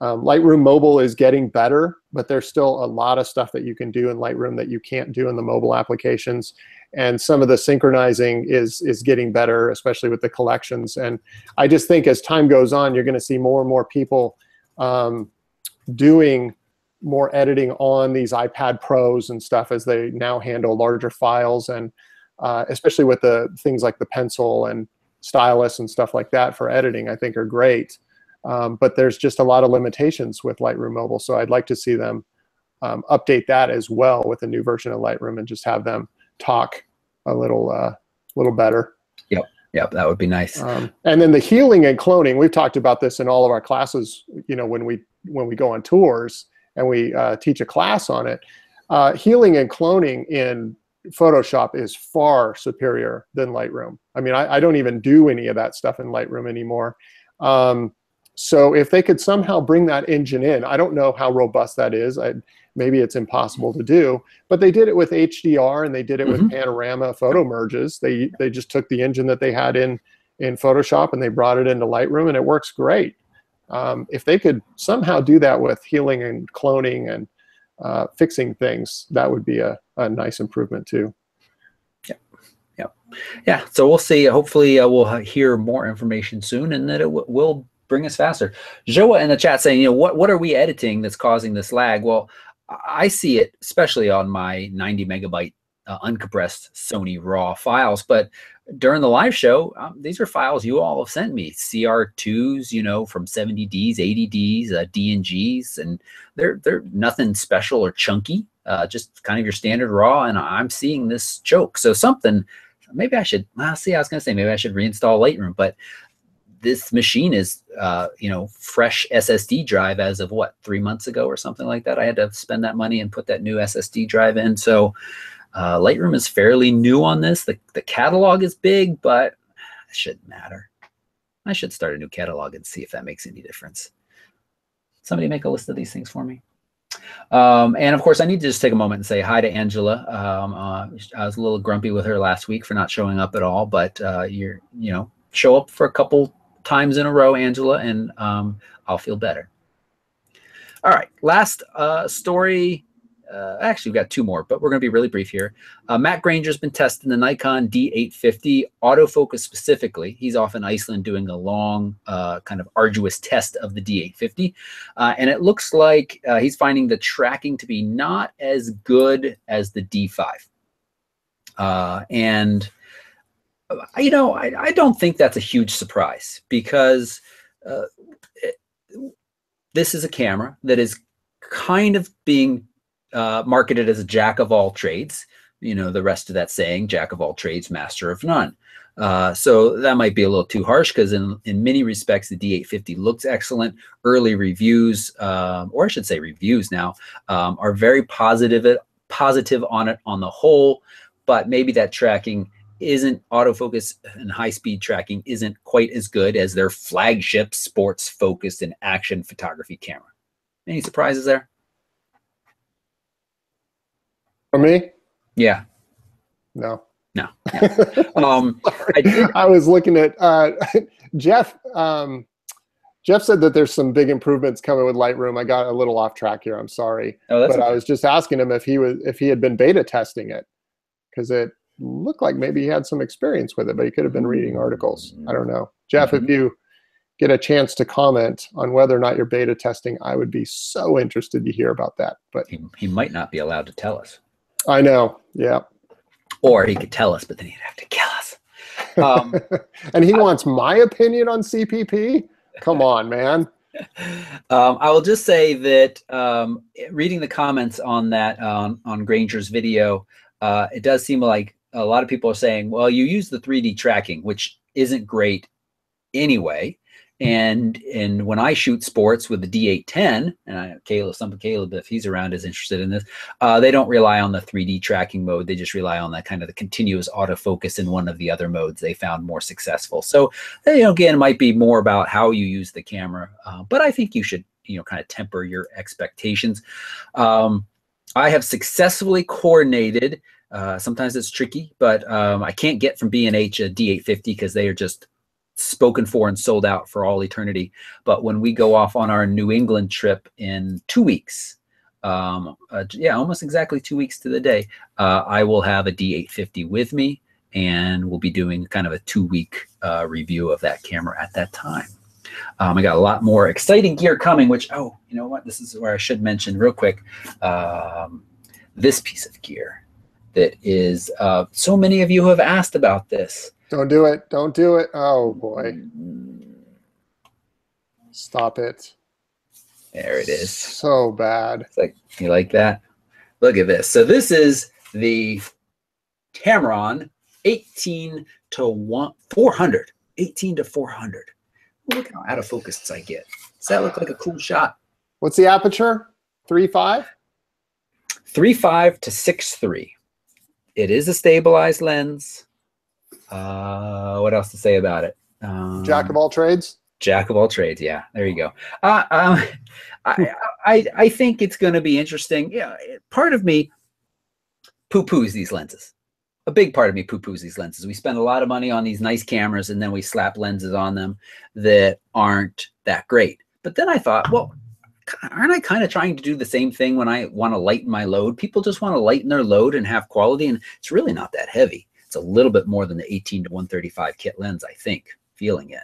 Lightroom Mobile is getting better, but there's still a lot of stuff that you can do in Lightroom that you can't do in the mobile applications. And some of the synchronizing is getting better, especially with the collections. And I just think as time goes on, you're going to see more and more people doing more editing on these iPad Pros and stuff as they now handle larger files, and especially with the things like the pencil and stylus and stuff like that for editing, I think are great. But there's just a lot of limitations with Lightroom Mobile. So I'd like to see them update that as well with a new version of Lightroom and just have them talk a little better. Yep, that would be nice. And then the healing and cloning, we've talked about this in all of our classes, when we go on tours and we teach a class on it. Healing and cloning in Photoshop is far superior than Lightroom. I mean, I don't even do any of that stuff in Lightroom anymore. So if they could somehow bring that engine in, I don't know how robust that is. Maybe it's impossible to do, but they did it with HDR and they did it with panorama photo merges. They just took the engine that they had in Photoshop and they brought it into Lightroom, and it works great. If they could somehow do that with healing and cloning and fixing things, that would be a nice improvement too. Yeah, so we'll see. Hopefully we'll hear more information soon, and that it will bring us faster. Joa in the chat saying, what are we editing that's causing this lag? Well, I see it especially on my 90 megabyte uncompressed Sony RAW files, but during the live show, these are files you all have sent me, CR2s, from 70Ds, 80Ds, DNGs, and they're nothing special or chunky, just kind of your standard RAW, and I'm seeing this choke. So maybe I should, maybe I should reinstall Lightroom, but this machine is, fresh SSD drive as of 3 months ago or something like that. I had to spend that money and put that new SSD drive in. So Lightroom is fairly new on this. The catalog is big, but it shouldn't matter. I should start a new catalog and see if that makes any difference. Somebody make a list of these things for me. And of course, I need to just take a moment and say hi to Angela. I was a little grumpy with her last week for not showing up at all, but show up for a couple times in a row, Angela, and I'll feel better. All right, last story. Actually, we've got two more, but we're going to be really brief here. Matt Granger's been testing the Nikon D850 autofocus specifically. He's off in Iceland doing a long, kind of arduous test of the D850. And it looks like he's finding the tracking to be not as good as the D5. And I don't think that's a huge surprise, because this is a camera that is kind of being marketed as a jack of all trades. the rest of that saying, jack of all trades, master of none. So that might be a little too harsh, because in many respects, the D850 looks excellent. Early reviews, or I should say reviews now, are very positive on it on the whole, but maybe that tracking isn't, autofocus and high-speed tracking isn't quite as good as their flagship sports-focused and action photography camera. Any surprises there? For me? Yeah. No. No. Yeah. I was looking at Jeff. Jeff said that there's some big improvements coming with Lightroom. I got a little off track here. I'm sorry, but okay. I was just asking him if he had been beta testing it, because it looked like maybe he had some experience with it, but he could have been reading articles. I don't know. Jeff, if you get a chance to comment on whether or not you're beta testing, I would be so interested to hear about that. But he might not be allowed to tell us. I know. Yeah. Or he could tell us, but then he'd have to kill us. And he wants my opinion on CPP? Come on, man. I will just say that reading the comments on that on Granger's video, it does seem like a lot of people are saying, well, you use the 3D tracking, which isn't great anyway. And when I shoot sports with the D810, and Caleb, if he's around, is interested in this, they don't rely on the 3D tracking mode. They just rely on that kind of the continuous autofocus in one of the other modes they found more successful. So, again, it might be more about how you use the camera, but I think you should, kind of temper your expectations. I have successfully coordinated. Sometimes it's tricky, but I can't get from B&H a D850 because they are just spoken for and sold out for all eternity. But when we go off on our New England trip in 2 weeks, yeah, almost exactly 2 weeks to the day, I will have a D850 with me, and we'll be doing kind of a 2-week review of that camera at that time. I got a lot more exciting gear coming, which, oh, you know what? This is where I should mention real quick, this piece of gear that is, so many of you have asked about this. Don't do it. Don't do it. Oh, boy. Stop it. There it is. So bad. It's like, you like that? Look at this. So this is the Tamron 18 to 400. 18 to 400. Look how out of focus I get. Does that look like a cool shot? What's the aperture? 3.5? 3.5 to 6.3. It is a stabilized lens. What else to say about it? Jack of all trades? Jack of all trades, yeah. There you go. I think it's going to be interesting. Yeah, part of me poo-poos these lenses. A big part of me poo-poos these lenses. We spend a lot of money on these nice cameras, and then we slap lenses on them that aren't that great. But then I thought, well, aren't I kind of trying to do the same thing when I want to lighten my load? People just want to lighten their load and have quality, and it's really not that heavy. It's a little bit more than the 18 to 135 kit lens, I think, feeling it.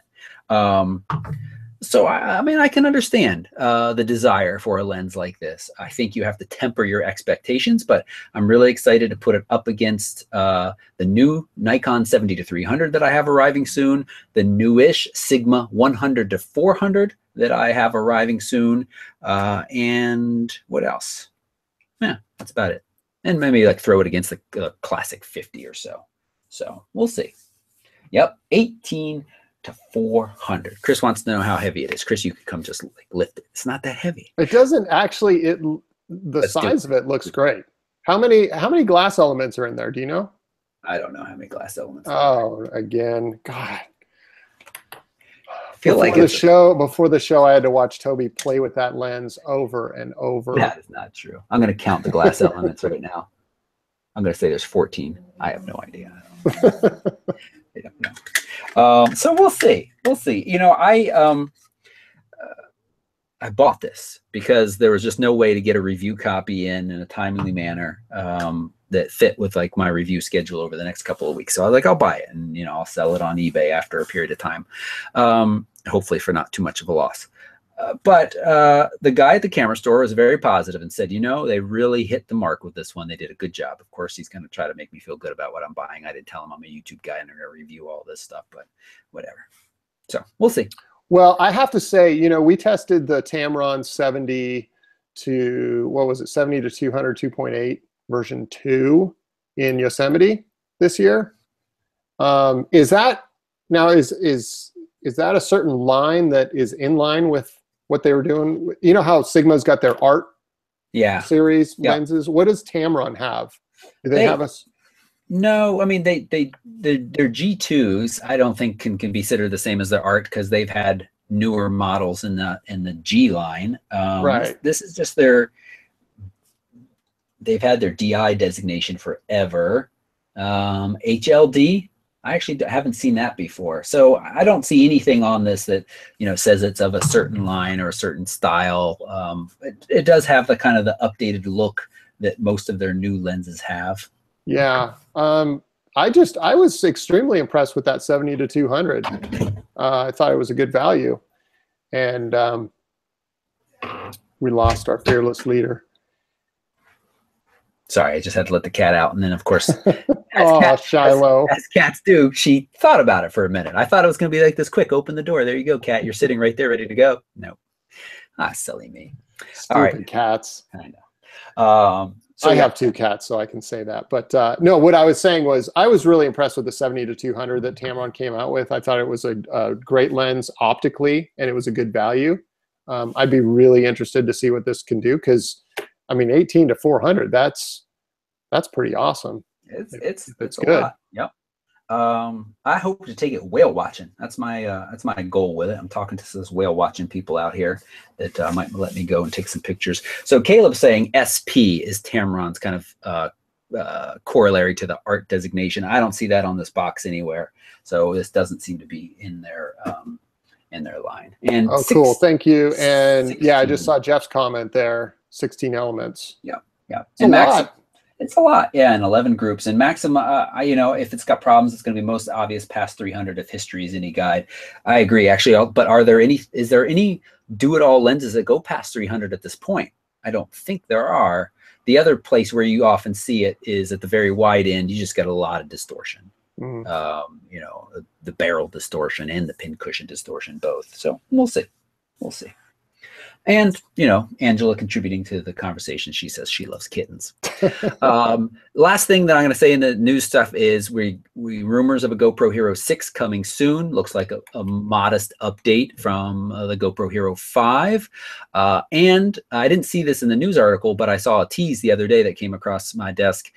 So, I mean, I can understand the desire for a lens like this. I think you have to temper your expectations, but I'm really excited to put it up against the new Nikon 70 to 300 that I have arriving soon, the newish Sigma 100 to 400 that I have arriving soon, and what else? Yeah, that's about it. And maybe like throw it against the classic 50 or so. So we'll see. Yep, 18 to 400. Chris wants to know how heavy it is. Chris, you could come just like lift it. It's not that heavy. It doesn't actually. The size of it looks great. How many glass elements are in there? Do you know? I don't know how many glass elements. Oh, again, God. I feel like before the show, I had to watch Toby play with that lens over and over. That is not true. I'm going to count the glass elements right now. I'm going to say there's 14. I have no idea. I don't know. So we'll see. We'll see. You know, I bought this because there was just no way to get a review copy in a timely manner that fit with like my review schedule over the next couple of weeks. So I was like, I'll buy it, and you know, I'll sell it on eBay after a period of time, hopefully for not too much of a loss. But the guy at the camera store was very positive and said, you know, they really hit the mark with this one. They did a good job. Of course, he's going to try to make me feel good about what I'm buying. I didn't tell him I'm a YouTube guy and I'm going to review all this stuff, but whatever. So we'll see. Well, I have to say, you know, we tested the Tamron 70 to, what was it, 70 to 200, 2.8 version 2. in Yosemite this year. Is that now is that a certain line that is in line with what they were doing? You know how Sigma's got their art series lenses. What does Tamron have? Do they have a? No, I mean their G2s. I don't think can be considered the same as their art because they've had newer models in the G line. Right. This is just they've had their DI designation forever. HLD. I actually haven't seen that before. So I don't see anything on this that, says it's of a certain line or a certain style. It does have the kind of the updated look that most of their new lenses have. Yeah. I was extremely impressed with that 70-200. I thought it was a good value. And we lost our fearless leader. Sorry, I just had to let the cat out. And then, of course, Shiloh. As cats do, she thought about it for a minute. I thought it was going to be like this quick, open the door. There you go, cat. You're sitting right there ready to go. No. Silly me. Stupid all right. Cats. I know. I have 2 cats, so I can say that. But no, what I was saying was I was really impressed with the 70-200 that Tamron came out with. I thought it was a great lens optically, and it was a good value. I'd be really interested to see what this can do because, I mean, 18-400, that's pretty awesome. It's good. A lot. Yep. I hope to take it whale watching. That's my goal with it. I'm talking to those whale watching people out here that might let me go and take some pictures. So Caleb's saying SP is Tamron's kind of corollary to the art designation. I don't see that on this box anywhere. So this doesn't seem to be in their line. And cool. Thank you. And 16. Yeah, I just saw Jeff's comment there. 16 elements. Yeah. It's a lot. It's a lot, yeah, and 11 groups. And Maxim, if it's got problems, it's going to be most obvious past 300 if history is any guide. I agree, actually. But is there any do-it-all lenses that go past 300 at this point? I don't think there are. The other place where you often see it is at the very wide end. You just get a lot of distortion. The barrel distortion and the pin cushion distortion, both. So we'll see. And, Angela contributing to the conversation. She says she loves kittens. Last thing that I'm going to say in the news stuff is we rumors of a GoPro Hero 6 coming soon. Looks like a modest update from the GoPro Hero 5. And I didn't see this in the news article, but I saw a tease the other day that came across my desk.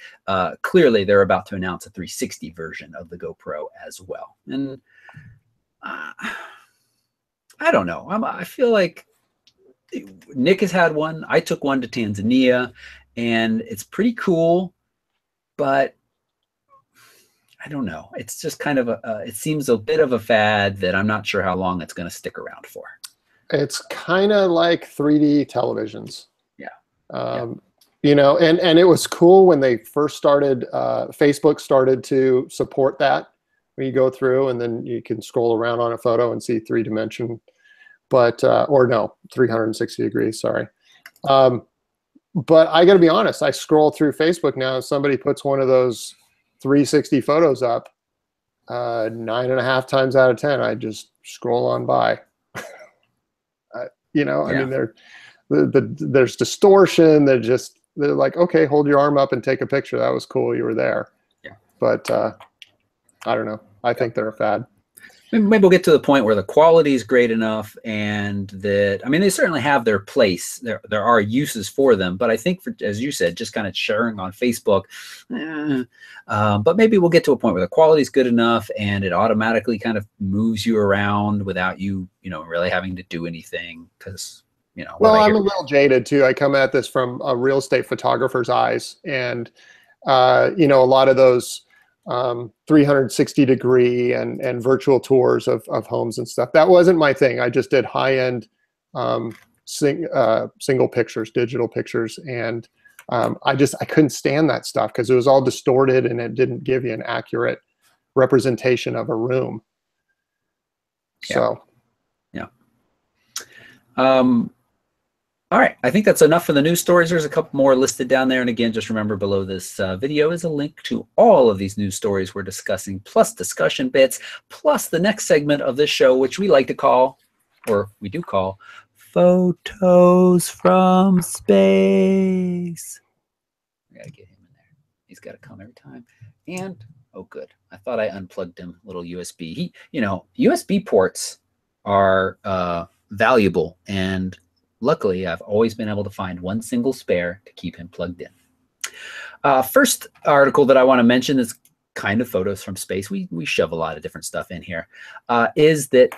Clearly, they're about to announce a 360 version of the GoPro as well. And I don't know. I feel like Nick has had one. I took one to Tanzania, and it's pretty cool, but I don't know. It's just kind of it seems a bit of a fad that I'm not sure how long it's going to stick around for. It's kind of like 3D televisions. Yeah. And it was cool when they first started, Facebook started to support that. When you go through and then you can scroll around on a photo and see 3-dimension. But, or no, 360 degrees, sorry. But I got to be honest, I scroll through Facebook now. Somebody puts one of those 360 photos up, 9.5 times out of 10, I just scroll on by. I mean, there's distortion. They're like, okay, hold your arm up and take a picture. That was cool. You were there. Yeah. But I don't know. I think they're a fad. Maybe we'll get to the point where the quality is great enough, and that, I mean, they certainly have their place. There are uses for them, but I think, as you said, just kind of sharing on Facebook. But maybe we'll get to a point where the quality is good enough, and it automatically kind of moves you around without you, really having to do anything. Because, well, I'm a little jaded too. I come at this from a real estate photographer's eyes, and a lot of those 360 degree and virtual tours of homes and stuff. That wasn't my thing. I just did high-end single pictures, digital pictures. And I couldn't stand that stuff because it was all distorted and it didn't give you an accurate representation of a room. So, yeah. All right, I think that's enough for the news stories. There's a couple more listed down there. And again, just remember below this video is a link to all of these news stories we're discussing, plus discussion bits, plus the next segment of this show, which we like to call, or we do call, Photos from Space. I gotta get him in there. He's got to come every time. And, oh, good. I thought I unplugged him, little USB. USB ports are valuable. And luckily, I've always been able to find one single spare to keep him plugged in. First article that I want to mention is kind of photos from space. We shove a lot of different stuff in here. Is that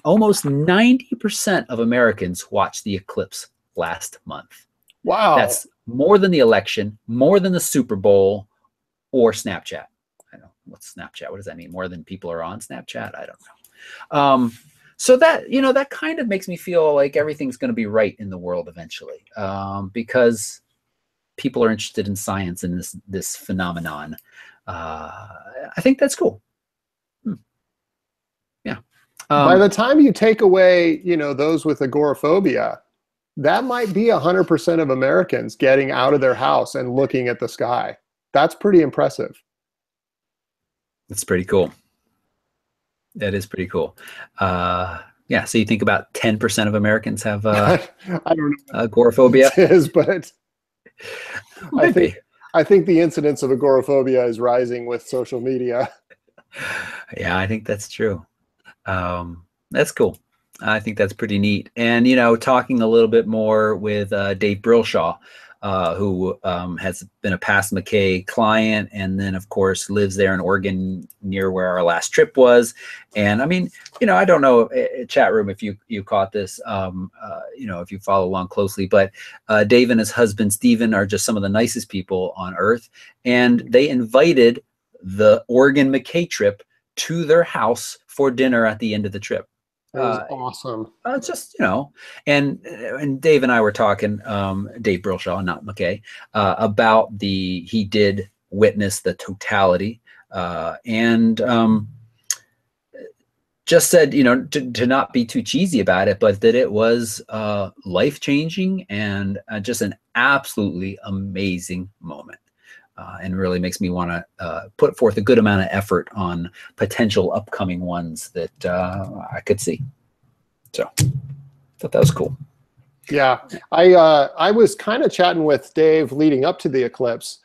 almost 90% of Americans watched the eclipse last month. Wow. That's more than the election, more than the Super Bowl or Snapchat. I don't know. What's Snapchat? What does that mean? More than people are on Snapchat? I don't know. So that, that kind of makes me feel like everything's going to be right in the world eventually, because people are interested in science and this phenomenon. I think that's cool. Yeah. By the time you take away, those with agoraphobia, that might be 100% of Americans getting out of their house and looking at the sky. That's pretty impressive. That's pretty cool. That is pretty cool. Yeah. So you think about 10% of Americans have I don't know agoraphobia? it is, but I think the incidence of agoraphobia is rising with social media. Yeah, I think that's true. That's cool. I think that's pretty neat. And, talking a little bit more with Dave Brilshaw, who has been a past McKay client, and then, of course, lives there in Oregon near where our last trip was. And, I mean, I don't know, chat room, if you caught this, if you follow along closely, but Dave and his husband, Stephen, are just some of the nicest people on earth. And they invited the Oregon McKay trip to their house for dinner at the end of the trip. It was awesome. Just, and Dave and I were talking, Dave Brilshaw, not McKay, about he did witness the totality, and just said, to not be too cheesy about it, but that it was life-changing and just an absolutely amazing moment. And really makes me want to put forth a good amount of effort on potential upcoming ones that I could see. So thought that was cool. Yeah, I was kind of chatting with Dave leading up to the eclipse,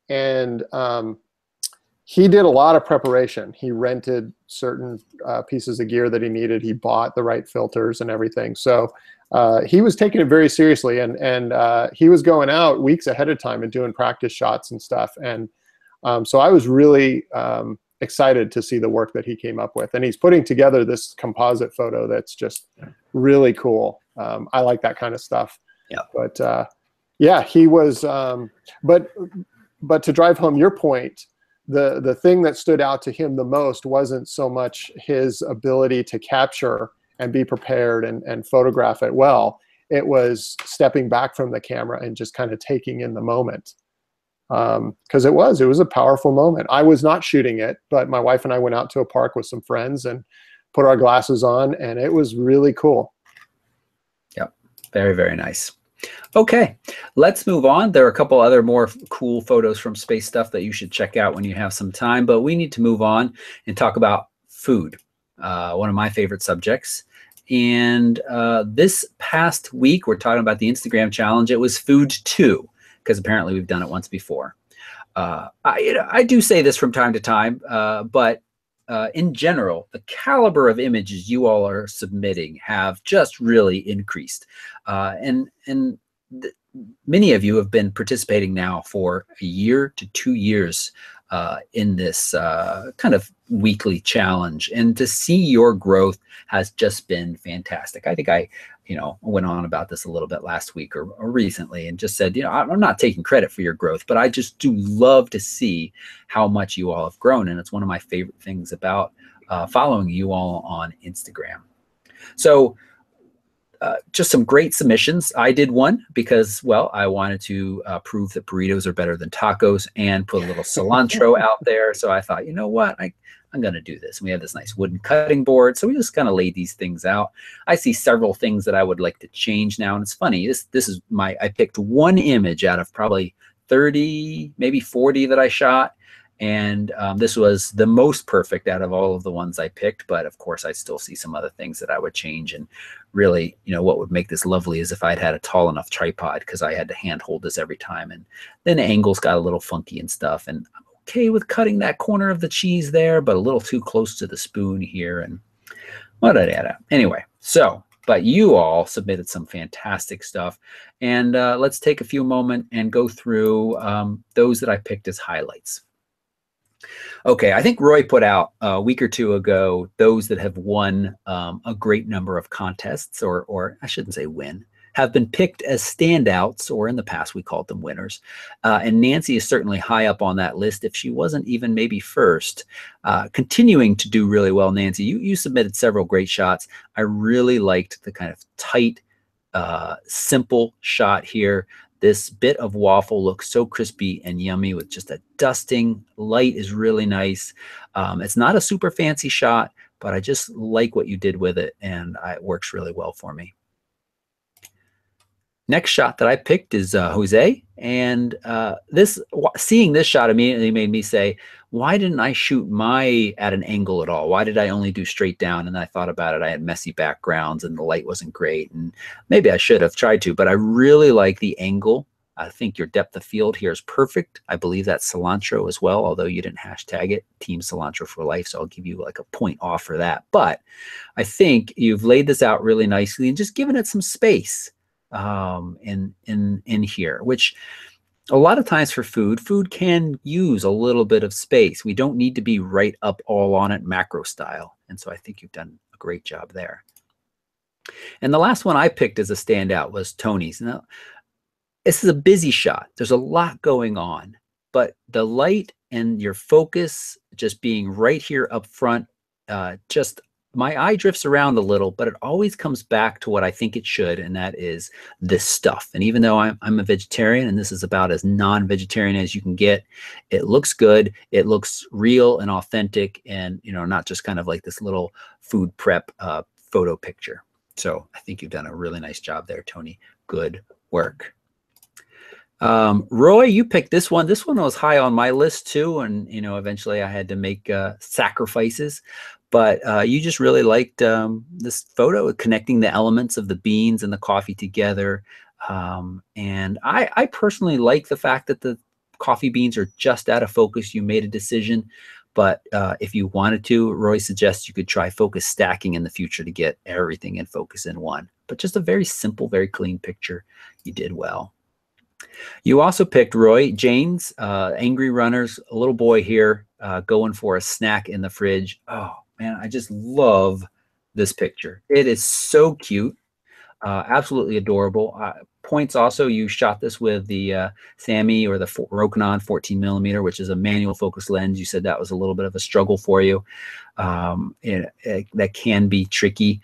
and he did a lot of preparation. He rented certain pieces of gear that he needed. He bought the right filters and everything. So he was taking it very seriously, and he was going out weeks ahead of time and doing practice shots and stuff. And so I was really excited to see the work that he came up with. And he's putting together this composite photo that's just really cool. I like that kind of stuff. Yeah. But yeah, he was. But to drive home your point, the thing that stood out to him the most wasn't so much his ability to capture and be prepared and photograph it well. It was stepping back from the camera and just kind of taking in the moment. Because it was a powerful moment. I was not shooting it, but my wife and I went out to a park with some friends and put our glasses on, and it was really cool. Yep. Very, very nice. Okay, let's move on. There are a couple other more cool photos from space stuff that you should check out when you have some time, but we need to move on and talk about food, one of my favorite subjects. And this past week, we're talking about the Instagram challenge. It was Food 2, because apparently we've done it once before. I do say this from time to time, but in general, the caliber of images you all are submitting have just really increased. And many of you have been participating now for a year to 2 years in this kind of weekly challenge. And to see your growth has just been fantastic. I think I went on about this a little bit last week or recently and just said, I'm not taking credit for your growth, but I just do love to see how much you all have grown. And it's one of my favorite things about following you all on Instagram. So just some great submissions. I did one because, well, I wanted to prove that burritos are better than tacos and put a little cilantro out there. So I thought, you know what, I'm going to do this. And we have this nice wooden cutting board. So we just kind of laid these things out. I see several things that I would like to change now. And it's funny, this is I picked one image out of probably 30, maybe 40 that I shot. And this was the most perfect out of all of the ones I picked. But of course, I still see some other things that I would change. And really, what would make this lovely is if I'd had a tall enough tripod, because I had to hand hold this every time. And then the angles got a little funky and stuff. And I'm okay with cutting that corner of the cheese there, but a little too close to the spoon here. And what did I add up? Anyway, so, but you all submitted some fantastic stuff. And let's take a few moments and go through those that I picked as highlights. Okay, I think Roy put out a week or two ago those that have won a great number of contests, or I shouldn't say win, have been picked as standouts, or in the past we called them winners. And Nancy is certainly high up on that list, if she wasn't even maybe first. Continuing to do really well, Nancy. You submitted several great shots. I really liked the kind of tight, simple shot here. This bit of waffle looks so crispy and yummy with just a dusting. Light is really nice. It's not a super fancy shot, but I just like what you did with it, and it works really well for me. Next shot that I picked is Jose, and seeing this shot immediately made me say, why didn't I shoot at an angle at all? Why did I only do straight down? And I thought about it. I had messy backgrounds and the light wasn't great, and maybe I should have tried to, but I really like the angle. I think your depth of field here is perfect. I believe that's cilantro as well, although you didn't hashtag it, Team Cilantro for Life, so I'll give you like a point off for that. But I think you've laid this out really nicely and just given it some space in here, which a lot of times for food can use a little bit of space. We don't need to be right up all on it macro style. And so I think you've done a great job there. And the last one I picked as a standout was Tony's. Now, this is a busy shot. There's a lot going on, but the light and your focus just being right here up front, just my eye drifts around a little, but it always comes back to what I think it should, and that is this stuff. And even though I'm a vegetarian, and this is about as non-vegetarian as you can get, it looks good. It looks real and authentic, and not just kind of like this little food prep photo picture. So I think you've done a really nice job there, Tony. Good work. Roy, you picked this one. This one was high on my list too, and eventually I had to make sacrifices. But you just really liked this photo, connecting the elements of the beans and the coffee together. And I personally like the fact that the coffee beans are just out of focus. You made a decision, but if you wanted to, Roy suggests you could try focus stacking in the future to get everything in focus in one. But just a very simple, very clean picture. You did well. You also picked Roy Jane's Angry Runners, a little boy here going for a snack in the fridge. Oh, man, I just love this picture. It is so cute, absolutely adorable. Points also, you shot this with the Sammy or the Rokinon 14mm, which is a manual focus lens. You said that was a little bit of a struggle for you. That can be tricky.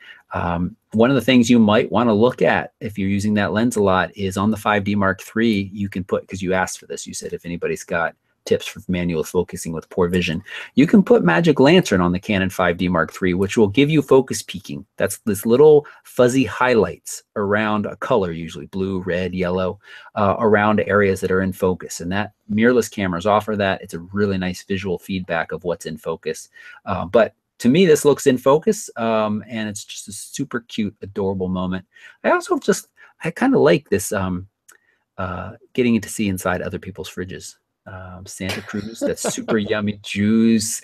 One of the things you might want to look at if you're using that lens a lot is on the 5D Mark III, you can put, because you asked for this, you said if anybody's got tips for manual focusing with poor vision, you can put Magic Lantern on the Canon 5D Mark III, which will give you focus peaking. That's this little fuzzy highlights around a color, usually blue, red, yellow, around areas that are in focus. And that mirrorless cameras offer that. It's a really nice visual feedback of what's in focus. But to me, this looks in focus, and it's just a super cute, adorable moment. I kind of like this getting to see inside other people's fridges. Santa Cruz, that's super yummy juice.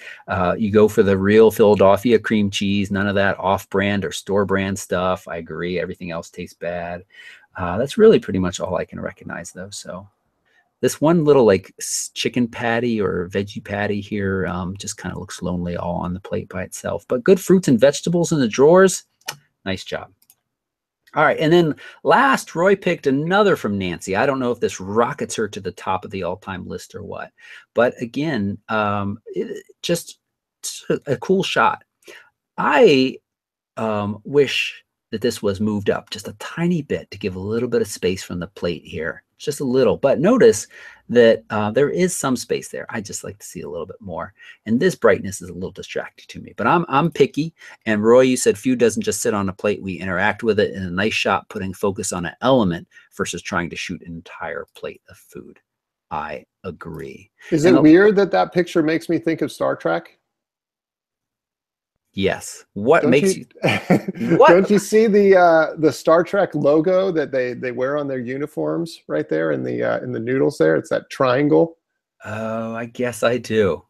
You go for the real Philadelphia cream cheese, none of that off-brand or store-brand stuff. I agree, everything else tastes bad. That's really pretty much all I can recognize, though. So this one little like chicken patty or veggie patty here just kind of looks lonely all on the plate by itself. But good fruits and vegetables in the drawers. Nice job. All right, and then last, Roy picked another from Nancy. I don't know if this rockets her to the top of the all-time list or what. But again, just a cool shot. I wish that this was moved up just a tiny bit to give a little bit of space from the plate here. Just a little. But notice that there is some space there. I just like to see a little bit more. And this brightness is a little distracting to me. But I'm picky. And Roy, you said food doesn't just sit on a plate. We interact with it in a nice shot, putting focus on an element versus trying to shoot an entire plate of food. I agree. Is And it weird that that picture makes me think of Star Trek? yes. What Don't makes you you what? don't you see the Star Trek logo that they wear on their uniforms right there in the noodles there? It's that triangle. Oh, I guess I do.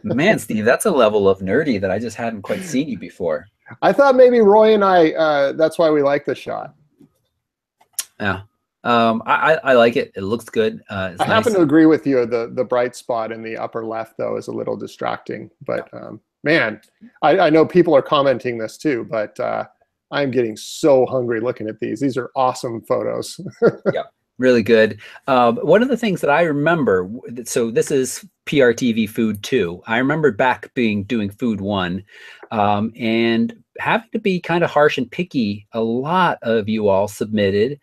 Man, Steve, that's a level of nerdy that I just hadn't quite seen you before. I thought maybe Roy and I that's why we like the shot. Yeah. I like it. It looks good. I It's happen nice. to agree with you. The bright spot in the upper left though is a little distracting. But man, I know people are commenting this too, but I'm getting so hungry looking at these. These are awesome photos. Yeah, really good. One of the things that I remember, so this is PRTV Food 2. I remember back doing Food 1, and having to be kind of harsh and picky. A lot of you all submitted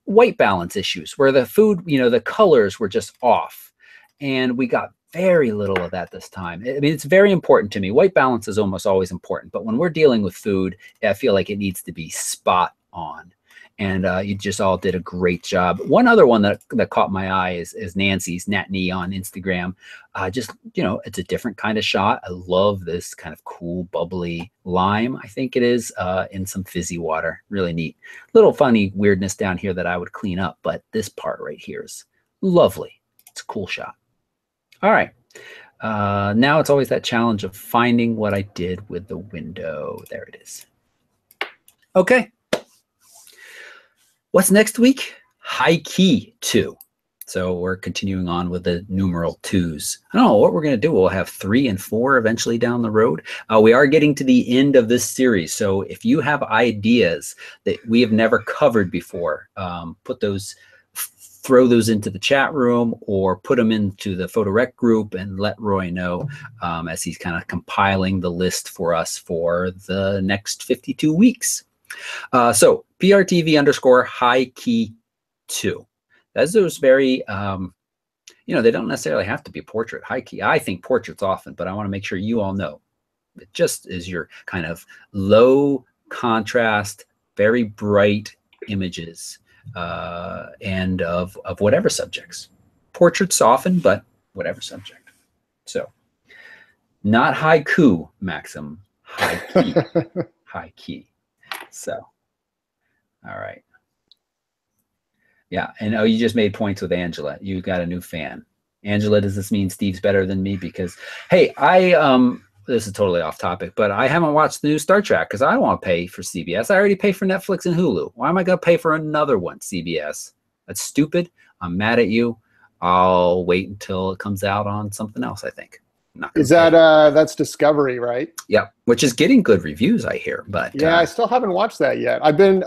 white balance issues where the food, the colors were just off, and we got very little of that this time. I mean, it's very important to me. White balance is almost always important, but when we're dealing with food, I feel like it needs to be spot on. And you just all did a great job. One other one that caught my eye is Nancy's Natney on Instagram. Just, it's a different kind of shot. I love this kind of cool, bubbly lime, I think it is, in some fizzy water. Really neat. Little funny weirdness down here that I would clean up, but this part right here is lovely. It's a cool shot. All right. Now it's always that challenge of finding what I did with the window. There it is. Okay. What's next week? High key 2. So we're continuing on with the numeral 2s. I don't know what we're going to do. We'll have 3 and 4 eventually down the road. We are getting to the end of this series. So if you have ideas that we have never covered before, throw those into the chat room or put them into the Photo Rec group and let Roy know as he's kind of compiling the list for us for the next 52 weeks. So PRTV _ high key 2. That's those very, they don't necessarily have to be portrait high key. I think portraits often, but I want to make sure you all know it just is your kind of low contrast, very bright images and of whatever subjects. Portraits often, but whatever subject. So not haiku, Maxim, high key, high key. So, all right. Yeah, and you just made points with Angela. You got a new fan. Angela, does this mean Steve's better than me? Because, hey, this is totally off topic, but I haven't watched the new Star Trek because I don't want to pay for CBS. I already pay for Netflix and Hulu. Why am I going to pay for another one, CBS? That's stupid. I'm mad at you. I'll wait until it comes out on something else, I think. Is that that's Discovery, right? Yeah, which is getting good reviews, I hear. But yeah, I still haven't watched that yet. I've been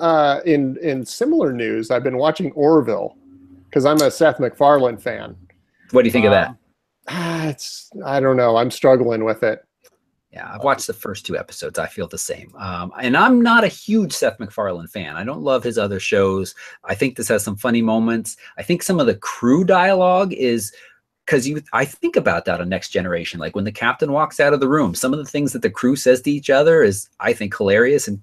in similar news. I've been watching Orville because I'm a Seth MacFarlane fan. What do you think of that? I don't know. I'm struggling with it. Yeah, I've watched the first 2 episodes. I feel the same. And I'm not a huge Seth MacFarlane fan. I don't love his other shows. I think this has some funny moments. I think some of the crew dialogue is because I think about that on Next Generation. Like when the captain walks out of the room, some of the things that the crew says to each other is, I think, hilarious and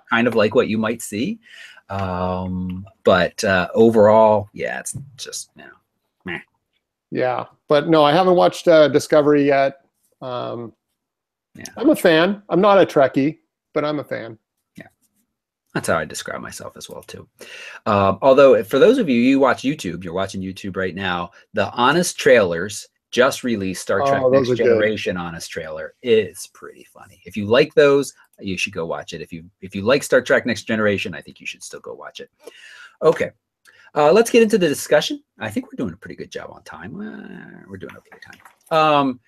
kind of like what you might see. But overall, yeah, it's just, meh. Yeah, but no, I haven't watched Discovery yet. Yeah. I'm a fan. I'm not a Trekkie, but I'm a fan. Yeah, that's how I describe myself as well too. Although for those of you, you're watching YouTube right now, the Honest Trailers just released Star Trek Next Generation Honest Trailer. It's pretty funny. If you like those, you should go watch it. If you like Star Trek Next Generation, I think you should still go watch it. Okay. Let's get into the discussion. I think we're doing a pretty good job on time. We're doing okay time.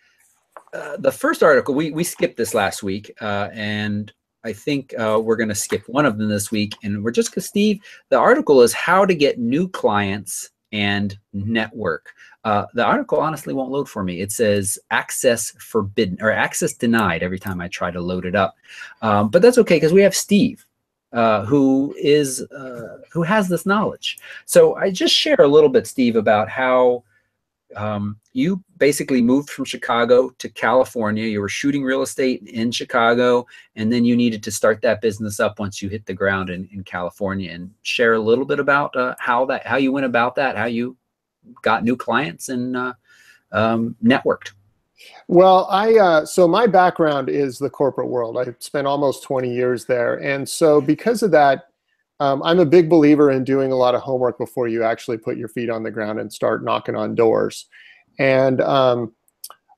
The first article, we skipped this last week, and I think we're going to skip one of them this week. And we're just because, Steve, the article is how to get new clients and network. The article honestly won't load for me. It says access forbidden or access denied every time I try to load it up. But that's okay because we have Steve. Who has this knowledge. So I just share a little bit, Steve, about how you basically moved from Chicago to California. You were shooting real estate in Chicago, and then you needed to start that business up once you hit the ground in California. And share a little bit about how you went about that, how you got new clients and networked. Well, so my background is the corporate world. I spent almost 20 years there. And so because of that, I'm a big believer in doing a lot of homework before you actually put your feet on the ground and start knocking on doors. And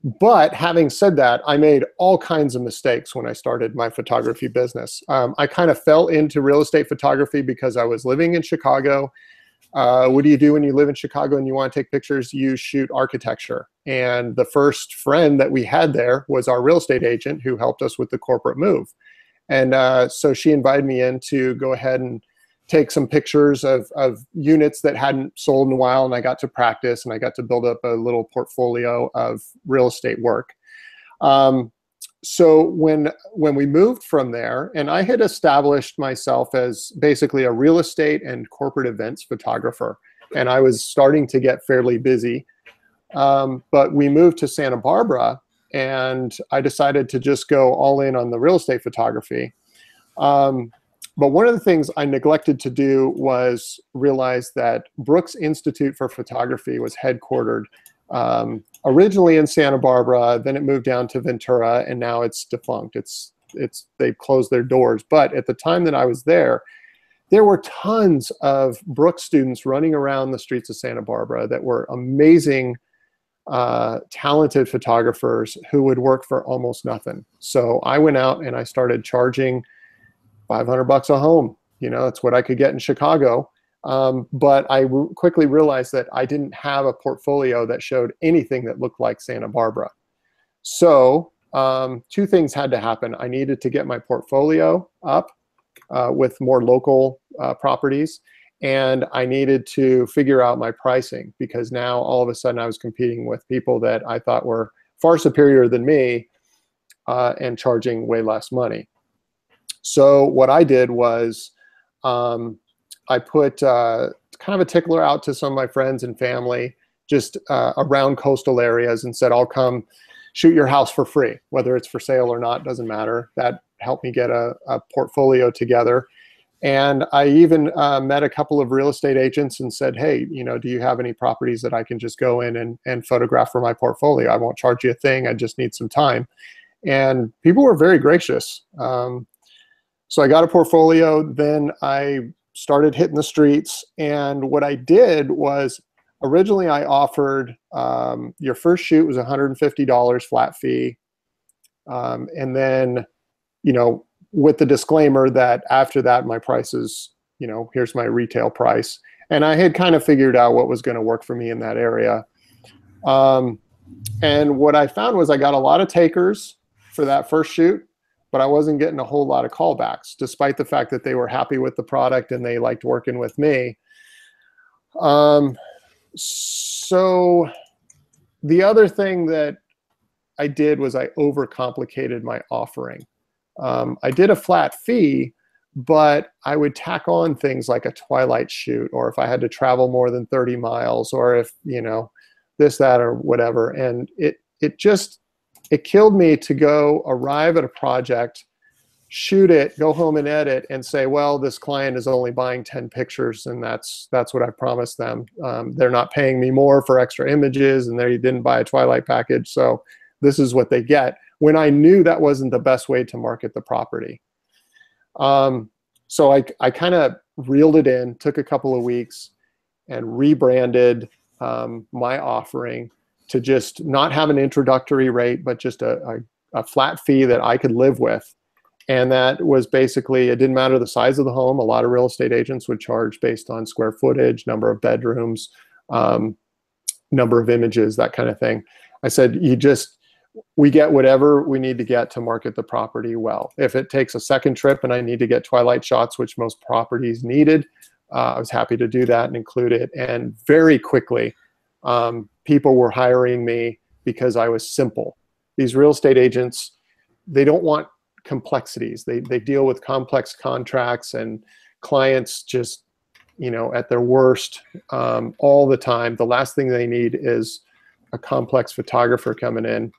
but having said that, I made all kinds of mistakes when I started my photography business. I kind of fell into real estate photography because I was living in Chicago. What do you do when you live in Chicago and you want to take pictures? You shoot architecture. And the first friend that we had there was our real estate agent who helped us with the corporate move. And so she invited me in to go ahead and take some pictures of units that hadn't sold in a while, and I got to practice, and I got to build up a little portfolio of real estate work. So when we moved from there, and I had established myself as basically a real estate and corporate events photographer, and I was starting to get fairly busy, but we moved to Santa Barbara, and I decided to just go all in on the real estate photography. But one of the things I neglected to do was realize that Brooks Institute for Photography was headquartered originally in Santa Barbara, then it moved down to Ventura, and now it's defunct. They've closed their doors. But at the time that I was there were tons of Brooks students running around the streets of Santa Barbara that were amazing, talented photographers who would work for almost nothing. So I went out and I started charging $500 a home. You know, that's what I could get in Chicago. But I quickly realized that I didn't have a portfolio that showed anything that looked like Santa Barbara. So two things had to happen. I needed to get my portfolio up with more local properties, and I needed to figure out my pricing, because now all of a sudden I was competing with people that I thought were far superior than me and charging way less money. So what I did was I put kind of a tickler out to some of my friends and family just around coastal areas and said, I'll come shoot your house for free, whether it's for sale or not, doesn't matter. That helped me get a portfolio together. And I even met a couple of real estate agents and said, hey, you know, do you have any properties that I can just go in and photograph for my portfolio? I won't charge you a thing. I just need some time. And people were very gracious. So I got a portfolio, then I started hitting the streets. And what I did was, originally I offered, your first shoot was $150 flat fee. And then, you know, with the disclaimer that after that, my price is, you know, here's my retail price. And I had kind of figured out what was going to work for me in that area. And what I found was I got a lot of takers for that first shoot, but I wasn't getting a whole lot of callbacks, despite the fact that they were happy with the product and they liked working with me. So the other thing that I did was I overcomplicated my offering. I did a flat fee, but I would tack on things like a twilight shoot, or if I had to travel more than 30 miles, or if, you know, this, that, or whatever. And it killed me to go arrive at a project, shoot it, go home and edit, and say, well, this client is only buying 10 pictures, and that's what I promised them. They're not paying me more for extra images, and they didn't buy a twilight package, so this is what they get, when I knew that wasn't the best way to market the property. So I kind of reeled it in, took a couple of weeks, and rebranded my offering to just not have an introductory rate, but just a flat fee that I could live with. And that was basically, it didn't matter the size of the home. A lot of real estate agents would charge based on square footage, number of bedrooms, number of images, that kind of thing. I said, we get whatever we need to get to market the property well. If it takes a second trip and I need to get twilight shots, which most properties needed, I was happy to do that and include it. And very quickly, people were hiring me because I was simple. These real estate agents, they don't want complexities. They deal with complex contracts, and clients just, you know, at their worst all the time. The last thing they need is a complex photographer coming in.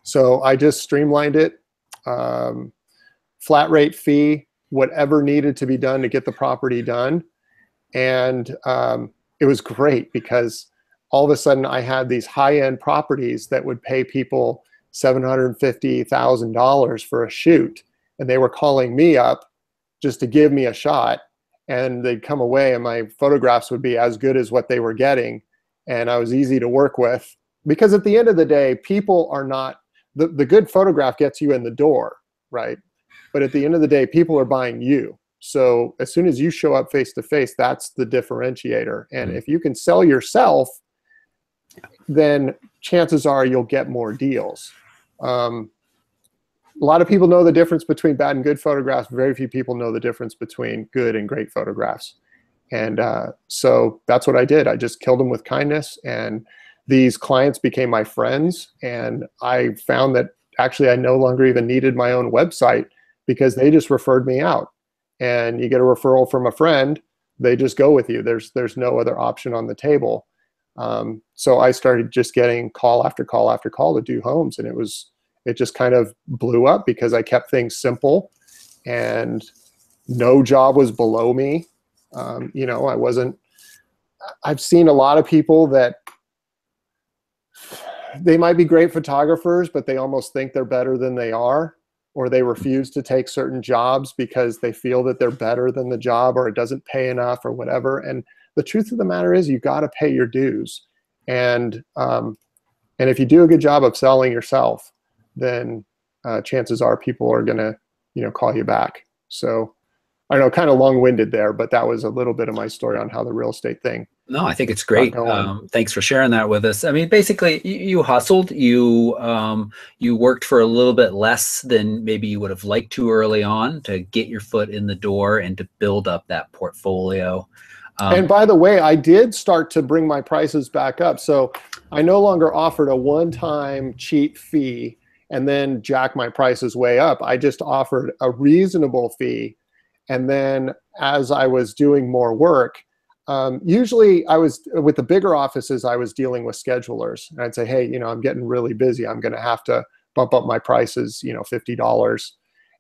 So I just streamlined it, flat rate fee, whatever needed to be done to get the property done. And it was great because all of a sudden I had these high-end properties that would pay people $750,000 for a shoot, and they were calling me up just to give me a shot, and they'd come away and my photographs would be as good as what they were getting, and I was easy to work with. Because at the end of the day, people are not, the good photograph gets you in the door, right? But at the end of the day, people are buying you. So as soon as you show up face to face, that's the differentiator. And if you can sell yourself, then chances are you'll get more deals. A lot of people know the difference between bad and good photographs. Very few people know the difference between good and great photographs. And so that's what I did. I just killed them with kindness, and these clients became my friends. And I found that actually I no longer even needed my own website because they just referred me out. And you get a referral from a friend, they just go with you. There's no other option on the table. So I started just getting call after call after call to do homes, and it just kind of blew up because I kept things simple, and no job was below me. You know, I've seen a lot of people that they might be great photographers, but they almost think they're better than they are, or they refuse to take certain jobs because they feel that they're better than the job, or it doesn't pay enough or whatever. And the truth of the matter is, you got to pay your dues. And if you do a good job of selling yourself, then chances are people are going to, you know, call you back. So I don't know, kind of long-winded there, but that was a little bit of my story on how the real estate thing. No, I think it's great. Thanks for sharing that with us. I mean, basically, you hustled. You worked for a little bit less than maybe you would have liked to early on to get your foot in the door and to build up that portfolio. And by the way, I did start to bring my prices back up. So I no longer offered a one-time cheap fee and then jack my prices way up. I just offered a reasonable fee. And then as I was doing more work, usually I was with the bigger offices, I was dealing with schedulers, and I'd say, hey, you know, I'm getting really busy. I'm going to have to bump up my prices, you know, $50.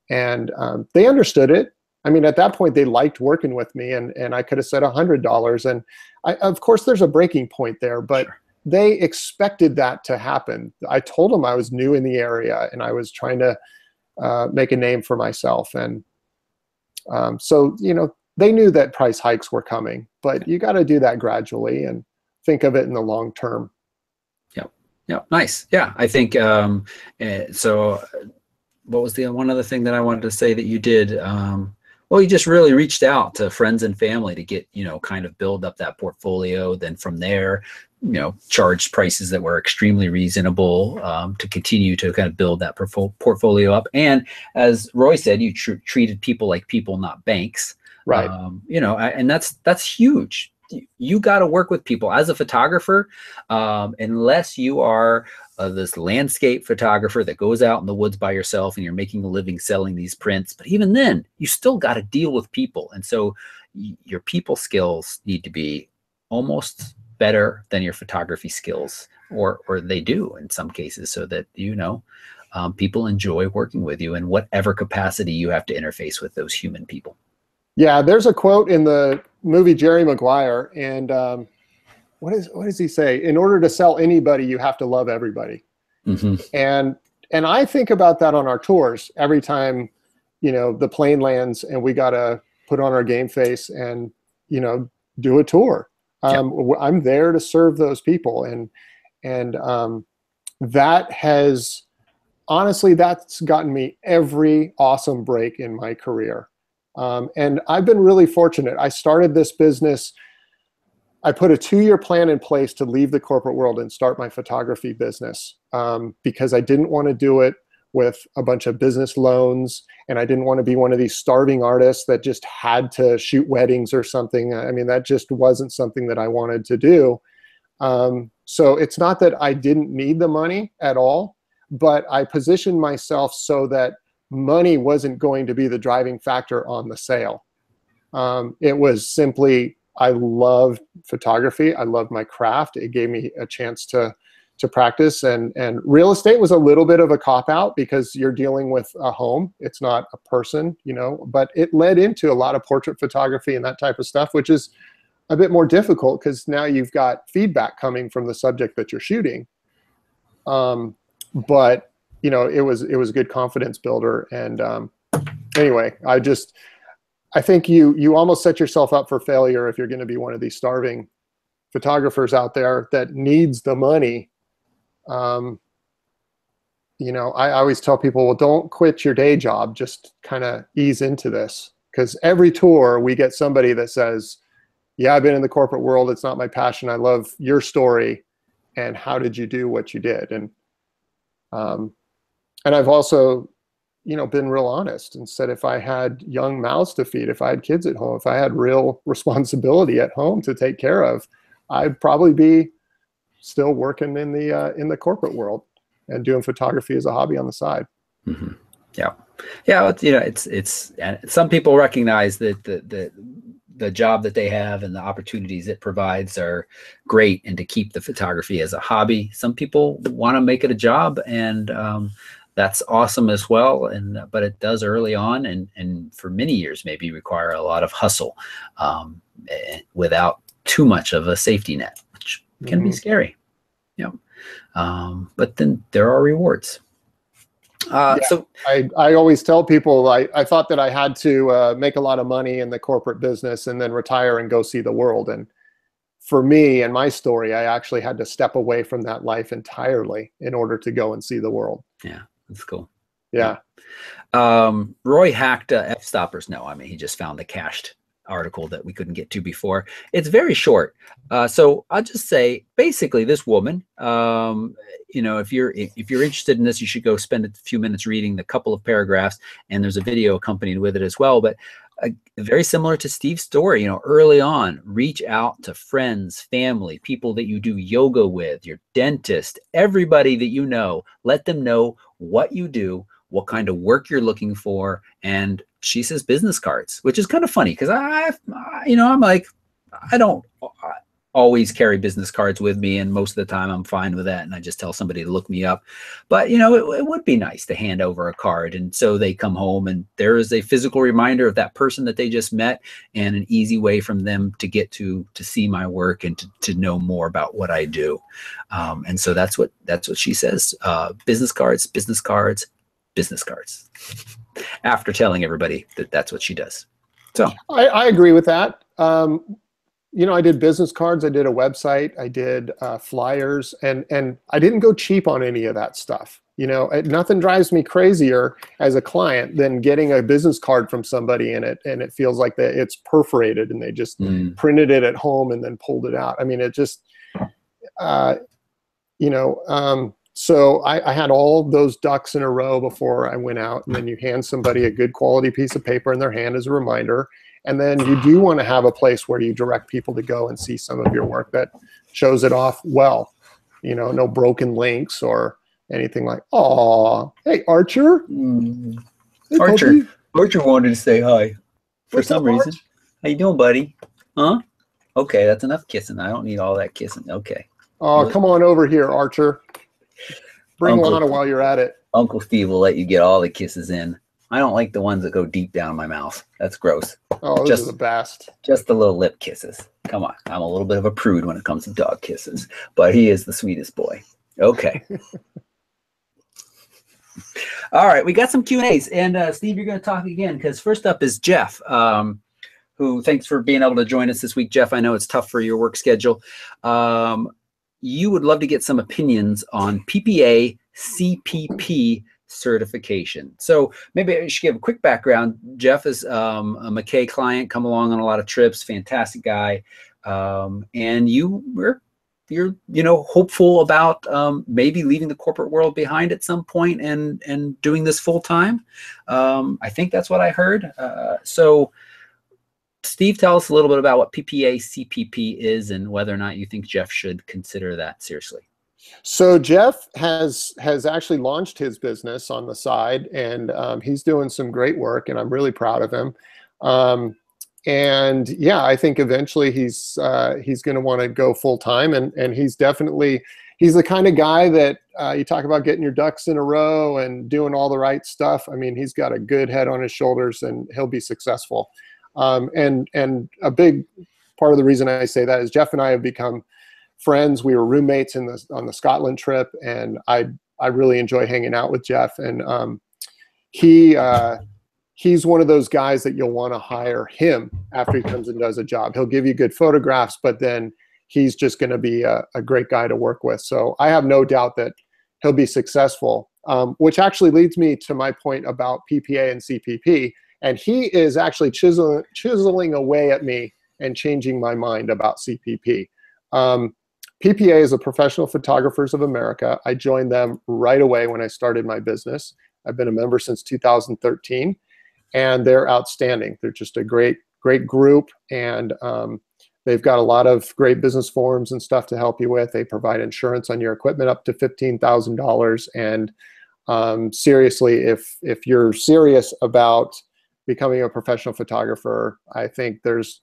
And they understood it. I mean, at that point, they liked working with me, and I could have said $100. And of course, there's a breaking point there, but sure, they expected that to happen. I told them I was new in the area and I was trying to make a name for myself. And so, you know, they knew that price hikes were coming, but you got to do that gradually and think of it in the long term. Yep. Yep. Nice. Yeah. I think, so what was the one other thing that I wanted to say that you did? Well, you just really reached out to friends and family to get, you know, kind of build up that portfolio. Then from there, you know, charged prices that were extremely reasonable to continue to kind of build that portfolio up. And as Roy said, you treated people like people, not banks. Right. You know, and that's huge. You got to work with people as a photographer, unless you are this landscape photographer that goes out in the woods by yourself and you're making a living selling these prints. But even then, you still got to deal with people. And so your people skills need to be almost better than your photography skills, or they do in some cases, so that, you know, people enjoy working with you in whatever capacity you have to interface with those human people. Yeah, there's a quote in the movie Jerry Maguire, and what does he say? In order to sell anybody, you have to love everybody. Mm-hmm. And I think about that on our tours every time, you know, the plane lands and we got to put on our game face and, you know, do a tour. I'm there to serve those people, and that has, honestly, that's gotten me every awesome break in my career. And I've been really fortunate. I started this business. I put a 2-year plan in place to leave the corporate world and start my photography business because I didn't want to do it with a bunch of business loans, and I didn't want to be one of these starving artists that just had to shoot weddings or something. I mean, that just wasn't something that I wanted to do. So it's not that I didn't need the money at all, but I positioned myself so that money wasn't going to be the driving factor on the sale. It was simply, I loved photography. I loved my craft. It gave me a chance to practice, and real estate was a little bit of a cop-out because you're dealing with a home. It's not a person, you know, but it led into a lot of portrait photography and that type of stuff, which is a bit more difficult because now you've got feedback coming from the subject that you're shooting. But you know, it was a good confidence builder. And anyway, I think you almost set yourself up for failure if you're going to be one of these starving photographers out there that needs the money. You know, I always tell people, well, don't quit your day job. Just kind of ease into this, because every tour we get somebody that says, yeah, I've been in the corporate world. It's not my passion. I love your story. And how did you do what you did? And I've also, you know, been real honest and said, if I had young mouths to feed, if I had kids at home, if I had real responsibility at home to take care of, I'd probably be still working in the corporate world and doing photography as a hobby on the side. Mm-hmm. Yeah. Yeah. You know, it's some people recognize that the job that they have and the opportunities it provides are great, and to keep the photography as a hobby. Some people want to make it a job, and that's awesome as well. But it does early on, and for many years maybe require a lot of hustle without too much of a safety net, which can be scary. Yeah. But then there are rewards. So I always tell people I thought that I had to make a lot of money in the corporate business and then retire and go see the world. And for me and my story, I actually had to step away from that life entirely in order to go and see the world. Yeah, that's cool. Yeah. Roy hacked F-stoppers. No, I mean, he just found the cached article that we couldn't get to before. It's very short. So I'll just say, basically, this woman, you know, if you're interested in this, you should go spend a few minutes reading the couple of paragraphs, and there's a video accompanied with it as well. But very similar to Steve's story, you know, early on, reach out to friends, family, people that you do yoga with, your dentist, everybody that you know. Let them know what you do, what kind of work you're looking for. And she says business cards, which is kind of funny, because you know, I'm like, I don't always carry business cards with me, and most of the time I'm fine with that, and I just tell somebody to look me up. But you know, it would be nice to hand over a card, and so they come home and there is a physical reminder of that person that they just met, and an easy way from them to get to see my work and to know more about what I do. And so that's what she says. Business cards, business cards, business cards, after telling everybody that that's what she does. So I agree with that. You know, I did business cards, I did a website, I did flyers, and I didn't go cheap on any of that stuff. You know, nothing drives me crazier as a client than getting a business card from somebody and it feels like that it's perforated and they just printed it at home and then pulled it out. I mean, it just, you know, so I had all those ducks in a row before I went out, and then you hand somebody a good quality piece of paper in their hand as a reminder. And then you do want to have a place where you direct people to go and see some of your work that shows it off well. You know, no broken links or anything like, oh, hey, Archer. Hey, Archer wanted to say hi for some reason. Arch? How you doing, buddy? Huh? Okay, that's enough kissing. I don't need all that kissing. Okay. Oh, come on over here, Archer. Bring Lana while you're at it. Uncle Steve will let you get all the kisses in. I don't like the ones that go deep down my mouth. That's gross. Oh, those are the best. Just the little lip kisses. Come on. I'm a little bit of a prude when it comes to dog kisses, but he is the sweetest boy. Okay. All right. We got some Q&As. And Steve, you're going to talk again, because first up is Jeff, who, thanks for being able to join us this week. Jeff, I know it's tough for your work schedule. You would love to get some opinions on PPA CPP certification. So maybe I should give a quick background. Jeff is a McKay client, come along on a lot of trips, fantastic guy. And you're you know, hopeful about maybe leaving the corporate world behind at some point and doing this full time. I think that's what I heard. So Steve, tell us a little bit about what PPA CPP is and whether or not you think Jeff should consider that seriously. So Jeff has actually launched his business on the side, and he's doing some great work, and I'm really proud of him. And yeah, I think eventually he's going to want to go full time, and he's the kind of guy that you talk about getting your ducks in a row and doing all the right stuff. I mean, he's got a good head on his shoulders, and he'll be successful. And a big part of the reason I say that is Jeff and I have become friends. We were roommates on the Scotland trip, and I really enjoy hanging out with Jeff. And he's one of those guys that you'll want to hire him after he comes and does a job. He'll give you good photographs, but then he's just going to be a great guy to work with. So I have no doubt that he'll be successful, which actually leads me to my point about PPA and CPP. And he is actually chiseling away at me and changing my mind about CPP. PPA is the Professional Photographers of America. I joined them right away when I started my business. I've been a member since 2013, and they're outstanding. They're just a great group, and they've got a lot of great business forums and stuff to help you with. They provide insurance on your equipment up to $15,000. And seriously, if you're serious about becoming a professional photographer, I think there's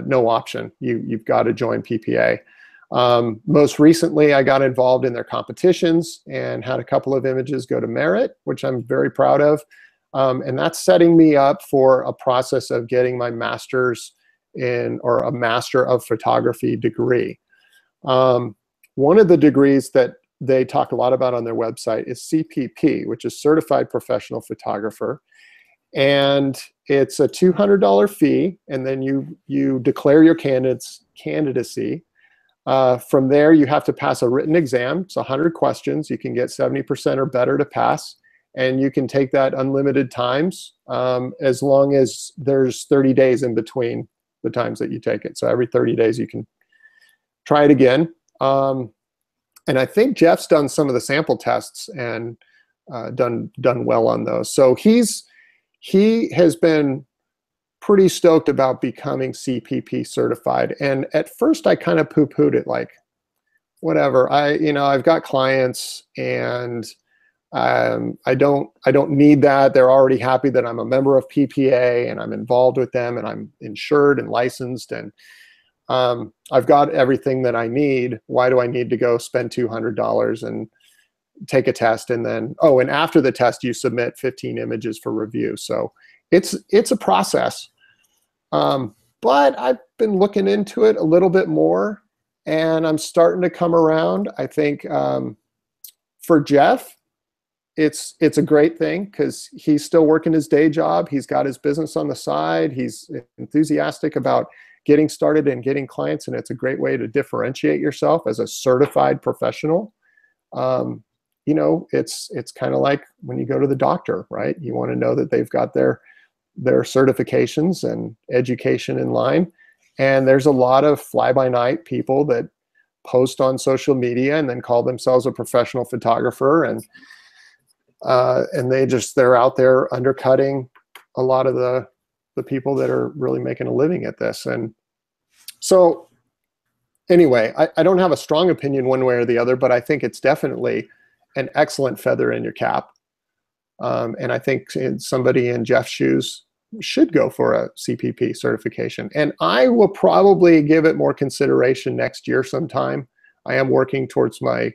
no option. You've got to join PPA. Most recently, I got involved in their competitions and had a couple of images go to merit, which I'm very proud of. And that's setting me up for a process of getting my master's or a Master of Photography degree. One of the degrees that they talk a lot about on their website is CPP, which is Certified Professional Photographer. And it's a $200 fee, and then you declare your candidacy. From there, you have to pass a written exam. It's 100 questions. You can get 70% or better to pass, and you can take that unlimited times as long as there's 30 days in between the times that you take it. So every 30 days, you can try it again. And I think Jeff's done some of the sample tests and done well on those. So he has been pretty stoked about becoming CPP certified. And at first I kind of poo-pooed it, like, whatever. I've got clients, and I don't need that. They're already happy that I'm a member of PPA and I'm involved with them and I'm insured and licensed, and I've got everything that I need. Why do I need to go spend $200 and take a test, and then, and after the test you submit 15 images for review? So it's a process. But I've been looking into it a little bit more, and I'm starting to come around. I think for Jeff, it's a great thing because he's still working his day job. He's got his business on the side. He's enthusiastic about getting started and getting clients, and it's a great way to differentiate yourself as a certified professional. It's kind of like when you go to the doctor, right? You want to know that they've got their certifications and education in line. And there's a lot of fly-by-night people that post on social media and then call themselves a professional photographer, and they're out there undercutting a lot of the people that are really making a living at this. And so anyway, I don't have a strong opinion one way or the other, but I think it's definitely an excellent feather in your cap. And I think somebody in Jeff's shoes should go for a CPP certification. And I will probably give it more consideration next year sometime. I am working towards my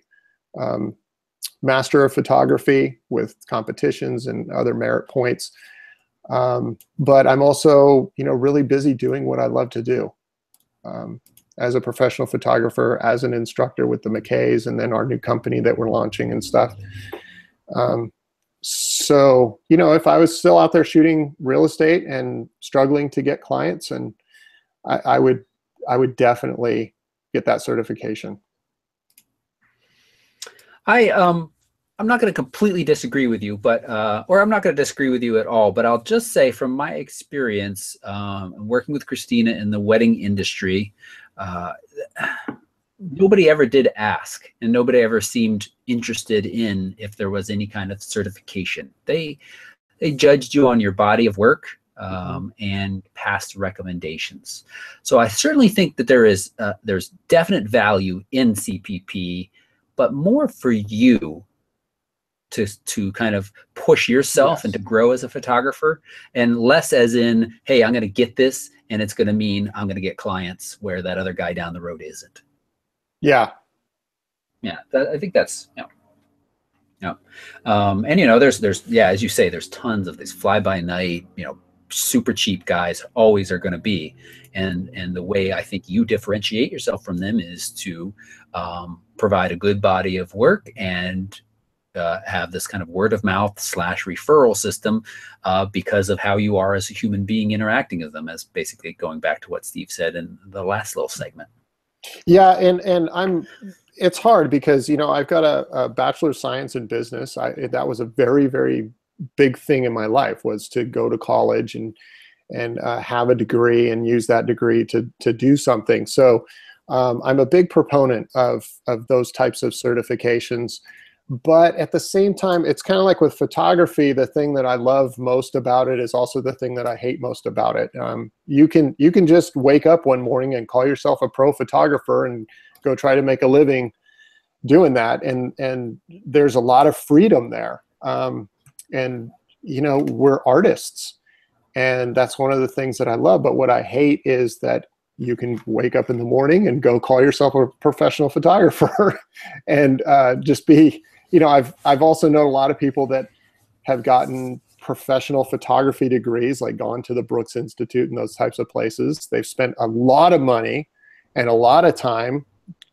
Master of Photography with competitions and other merit points. But I'm also, really busy doing what I love to do. As a professional photographer, as an instructor with the McKays, and then our new company that we're launching and stuff. So, if I was still out there shooting real estate and struggling to get clients, and I would definitely get that certification. I'm not going to completely disagree with you, but or I'm not going to disagree with you at all. But I'll just say, from my experience working with Christina in the wedding industry, nobody ever did ask, and nobody ever seemed interested in if there was any kind of certification. They judged you on your body of work and past recommendations. So I certainly think that there's definite value in CPP, but more for you to kind of push yourself and to grow as a photographer, and less as in, hey, I'm going to get this and it's going to mean I'm going to get clients where that other guy down the road isn't. Yeah. I think that's, and there's as you say, there's tons of these fly by night, super cheap guys always are going to be. And the way I think you differentiate yourself from them is to provide a good body of work and have this kind of word of mouth / referral system because of how you are as a human being interacting with them, as basically going back to what Steve said in the last little segment. Yeah, and it's hard because, I've got a Bachelor of Science in Business. That was a very, very big thing in my life, was to go to college and have a degree and use that degree to do something. So I'm a big proponent of those types of certifications. But at the same time, it's kind of like with photography. The thing that I love most about it is also the thing that I hate most about it. You can just wake up one morning and call yourself a pro photographer and go try to make a living doing that. And there's a lot of freedom there. And, we're artists. And that's one of the things that I love. But what I hate is that you can wake up in the morning and go call yourself a professional photographer and just be, I've also known a lot of people that have gotten professional photography degrees, like gone to the Brooks Institute and those types of places. They've spent a lot of money and a lot of time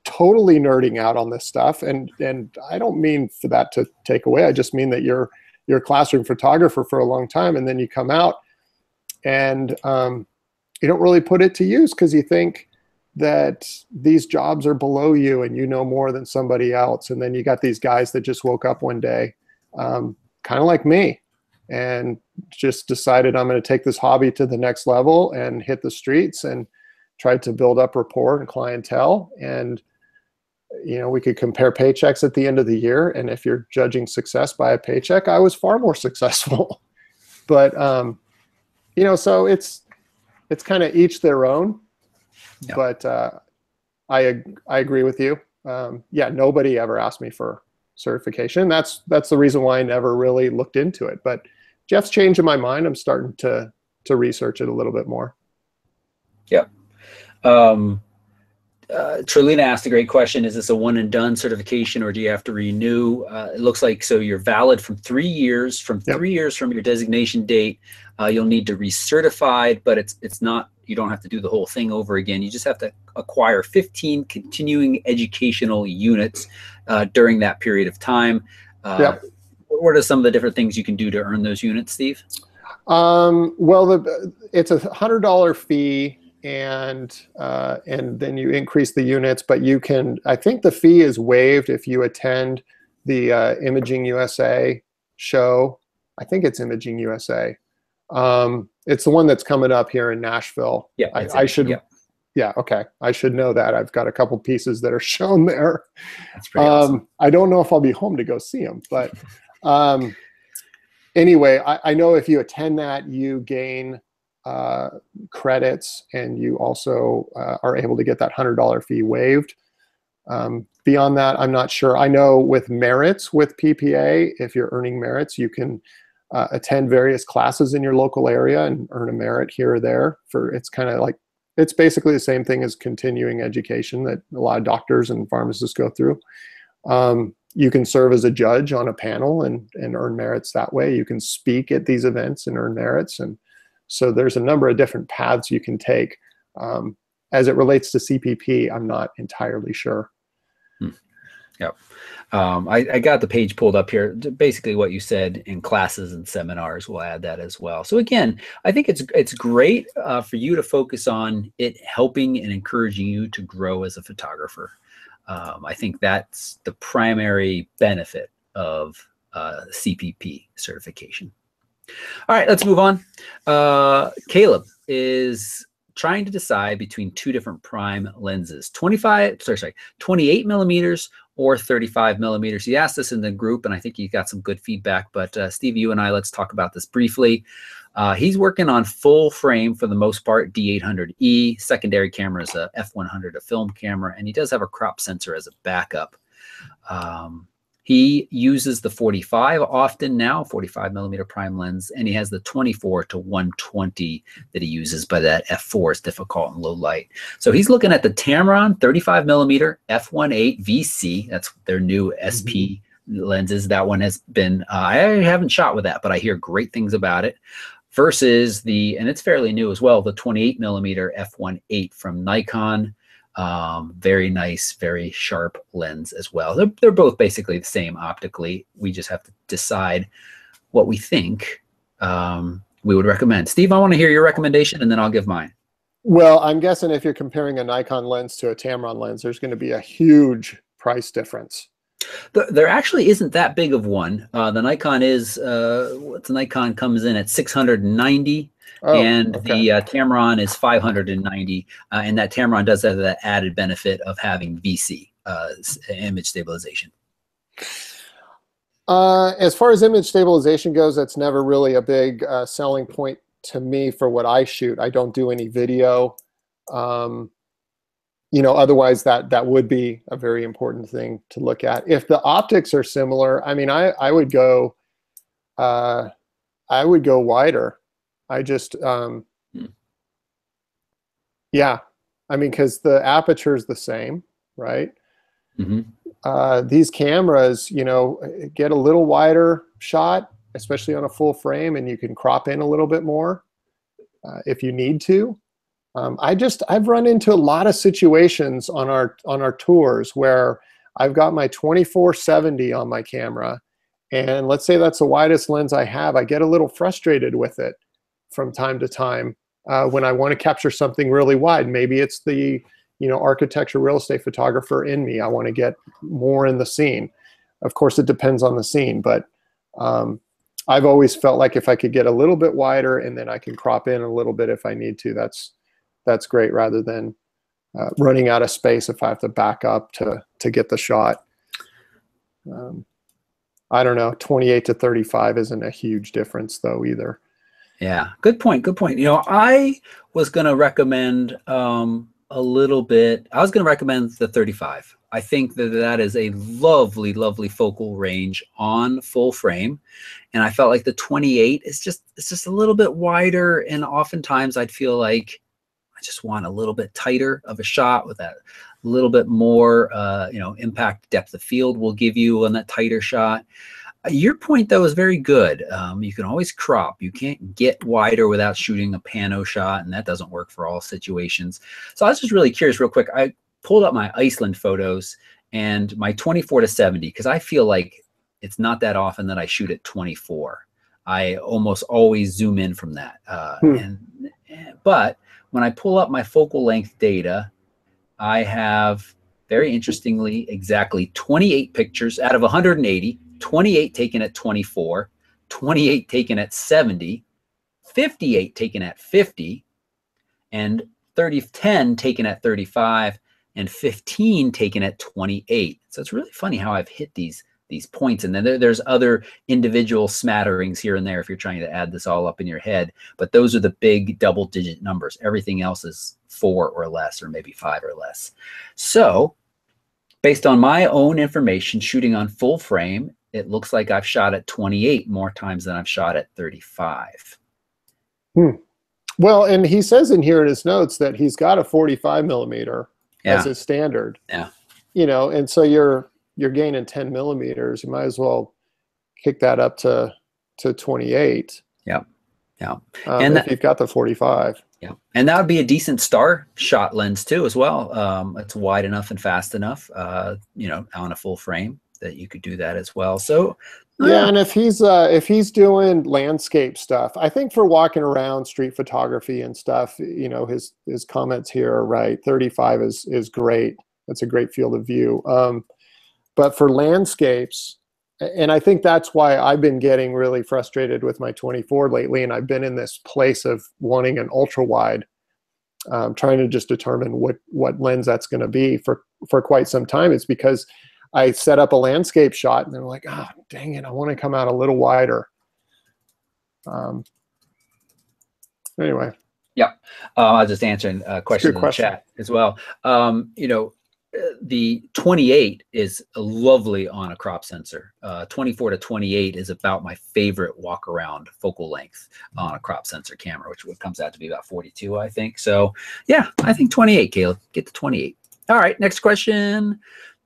totally nerding out on this stuff. And I don't mean for that to take away. I just mean that you're a classroom photographer for a long time, and then you come out and you don't really put it to use because you think that these jobs are below you and you know more than somebody else. And then you got these guys that just woke up one day, kind of like me, and just decided I'm going to take this hobby to the next level and hit the streets and try to build up rapport and clientele. And, we could compare paychecks at the end of the year. And if you're judging success by a paycheck, I was far more successful. But, so it's kind of each their own. Yeah. But I agree with you. Nobody ever asked me for certification. That's the reason why I never really looked into it. But Jeff's changing my mind. I'm starting to research it a little bit more. Yeah. Trelina asked a great question. Is this a one and done certification, or do you have to renew? It looks like so you're valid from 3 years. From 3 years from your designation date, you'll need to recertify, but it's not. You don't have to do the whole thing over again. You just have to acquire 15 continuing educational units during that period of time. What are some of the different things you can do to earn those units, Steve? Well, it's a $100 fee, and then you increase the units. But you can. I think the fee is waived if you attend the Imaging USA show. I think it's Imaging USA. It's the one that's coming up here in Nashville. Yeah, I should. Yeah, okay. I should know that. I've got a couple pieces that are shown there. That's pretty awesome. I don't know if I'll be home to go see them, but anyway, I know if you attend that, you gain credits, and you also are able to get that $100 fee waived. Beyond that, I'm not sure. I know with merits, with PPA, if you're earning merits, you can attend various classes in your local area and earn a merit here or there. It's kind of like, it's basically the same thing as continuing education that a lot of doctors and pharmacists go through. You can serve as a judge on a panel and earn merits that way. You can speak at these events and earn merits. And so there's a number of different paths you can take. As it relates to CPP, I'm not entirely sure. Yep. I got the page pulled up here. Basically what you said in classes and seminars, we'll add that as well. So again, I think it's great for you to focus on it helping and encouraging you to grow as a photographer. I think that's the primary benefit of CPP certification. All right, let's move on. Caleb is trying to decide between two different prime lenses, 28 millimeters or 35 millimeters. He asked this in the group, and I think he got some good feedback. But Steve, you and I, let's talk about this briefly. He's working on full frame for the most part, D800E. Secondary camera is a F100, a film camera, and he does have a crop sensor as a backup. He uses the 45 often now, 45 millimeter prime lens, and he has the 24 to 120 that he uses, but that F4 is difficult in low light. So he's looking at the Tamron 35 millimeter F1.8 VC. That's their new SP lenses. That one has been, I haven't shot with that, but I hear great things about it. versus and it's fairly new as well, the 28 millimeter f1.8 from Nikon. Very nice, very sharp lens as well. They're both basically the same optically. We just have to decide what we think we would recommend. Steve, I want to hear your recommendation, and then I'll give mine. Well, I'm guessing if you're comparing a Nikon lens to a Tamron lens, there's going to be a huge price difference. There actually isn't that big of one. The Nikon is, what's the Nikon comes in at 690, and the Tamron is 590, and that Tamron does have that added benefit of having VC, image stabilization. As far as image stabilization goes, that's never really a big selling point to me for what I shoot. I don't do any video. You know, otherwise that would be a very important thing to look at. If the optics are similar, I mean, I would go wider. I just yeah, I mean, because the aperture is the same, right? Mm-hmm. These cameras, you know, get a little wider shot, especially on a full frame, and you can crop in a little bit more if you need to. I've run into a lot of situations on our tours where I've got my 24-70 on my camera, and let's say that's the widest lens I have. I get a little frustrated with it from time to time when I want to capture something really wide. Maybe it's the, you know, architecture, real estate photographer in me. I want to get more in the scene. Of course, it depends on the scene, but I've always felt like if I could get a little bit wider and then I can crop in a little bit if I need to, that's great, rather than running out of space if I have to back up to get the shot. I don't know, 28 to 35 isn't a huge difference though either. Yeah, good point. Good point. You know, I was going to recommend a little bit. I was going to recommend the 35. I think that is a lovely, lovely focal range on full frame, and I felt like the 28 is just a little bit wider. And oftentimes, I'd feel like I just want a little bit tighter of a shot with that little bit more, you know, impact depth of field will give you on that tighter shot. Your point, though, is very good. You can always crop. You can't get wider without shooting a pano shot, and that doesn't work for all situations. So I was just really curious real quick. I pulled up my Iceland photos and my 24-70, because I feel like it's not that often that I shoot at 24. I almost always zoom in from that. But when I pull up my focal length data, I have, very interestingly, exactly 28 pictures out of 180. 28 taken at 24, 28 taken at 70, 58 taken at 50, and 10 taken at 35, and 15 taken at 28. So it's really funny how I've hit these points. And then there's other individual smatterings here and there if you're trying to add this all up in your head. But those are the big double-digit numbers. Everything else is 4 or less, or maybe 5 or less. So based on my own information, shooting on full frame, it looks like I've shot at 28 more times than I've shot at 35. Well, and he says in here in his notes that he's got a 45 millimeter as his standard. Yeah. You know, and so you're gaining 10 millimeters. You might as well kick that up to 28. Yeah. Yeah. And if you've got the 45. Yeah. And that would be a decent star shot lens too, as well. It's wide enough and fast enough, you know, on a full frame, that you could do that as well. So yeah, and if he's doing landscape stuff, I think for walking around, street photography and stuff, you know, his comments here are right. 35 is great. That's a great field of view. But for landscapes, and I think that's why I've been getting really frustrated with my 24 lately, and I've been in this place of wanting an ultra wide, trying to just determine what lens that's going to be for quite some time. It's because I set up a landscape shot and they're like, oh, dang it, I want to come out a little wider. Anyway. Yeah. I was just answering a question in the chat as well. You know, the 28 is lovely on a crop sensor. 24 to 28 is about my favorite walk around focal length on a crop sensor camera, which comes out to be about 42, I think. So yeah, I think 28, Caleb. Get to 28. All right, next question.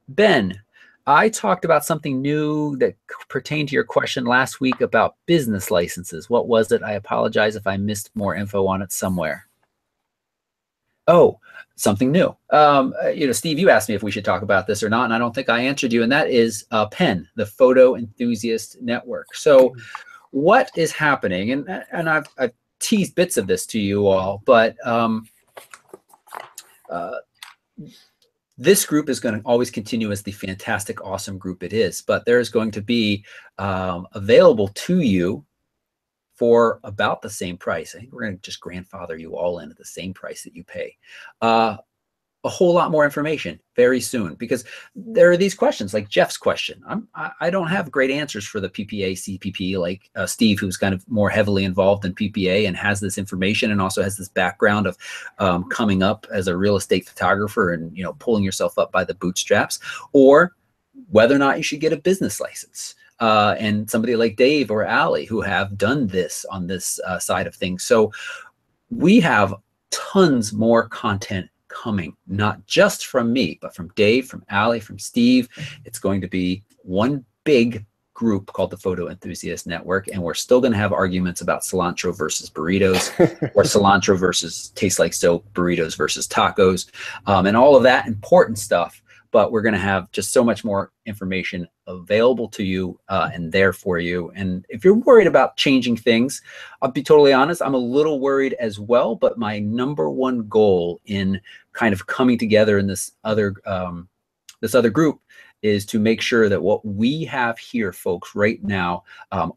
Ben. I talked about something new that pertained to your question last week about business licenses. What was it? I apologize if I missed more info on it somewhere. Oh, something new. Steve, you asked me if we should talk about this or not, and I don't think I answered you, and that is PEN, the Photo Enthusiast Network. So what is happening, and I've teased bits of this to you all, but this group is going to always continue as the fantastic, awesome group it is, but there's going to be available to you for about the same price. I think we're going to just grandfather you all in at the same price that you pay. A whole lot more information very soon, because there are these questions like Jeff's question. I don't have great answers for the PPA, CPP, like Steve, who's kind of more heavily involved in PPA and has this information and also has this background of coming up as a real estate photographer and, you know, pulling yourself up by the bootstraps, or whether or not you should get a business license. And somebody like Dave or Allie who have done this on this side of things. So we have tons more content coming, not just from me, but from Dave, from Allie, from Steve. It's going to be one big group called the Photo Enthusiast Network, and we're still going to have arguments about cilantro versus burritos, or cilantro versus tastes like soap, burritos versus tacos, and all of that important stuff. But we're going to have just so much more information available to you and there for you. And if you're worried about changing things, I'll be totally honest, I'm a little worried as well. But my number one goal in kind of coming together in this other group is to make sure that what we have here, folks, right now,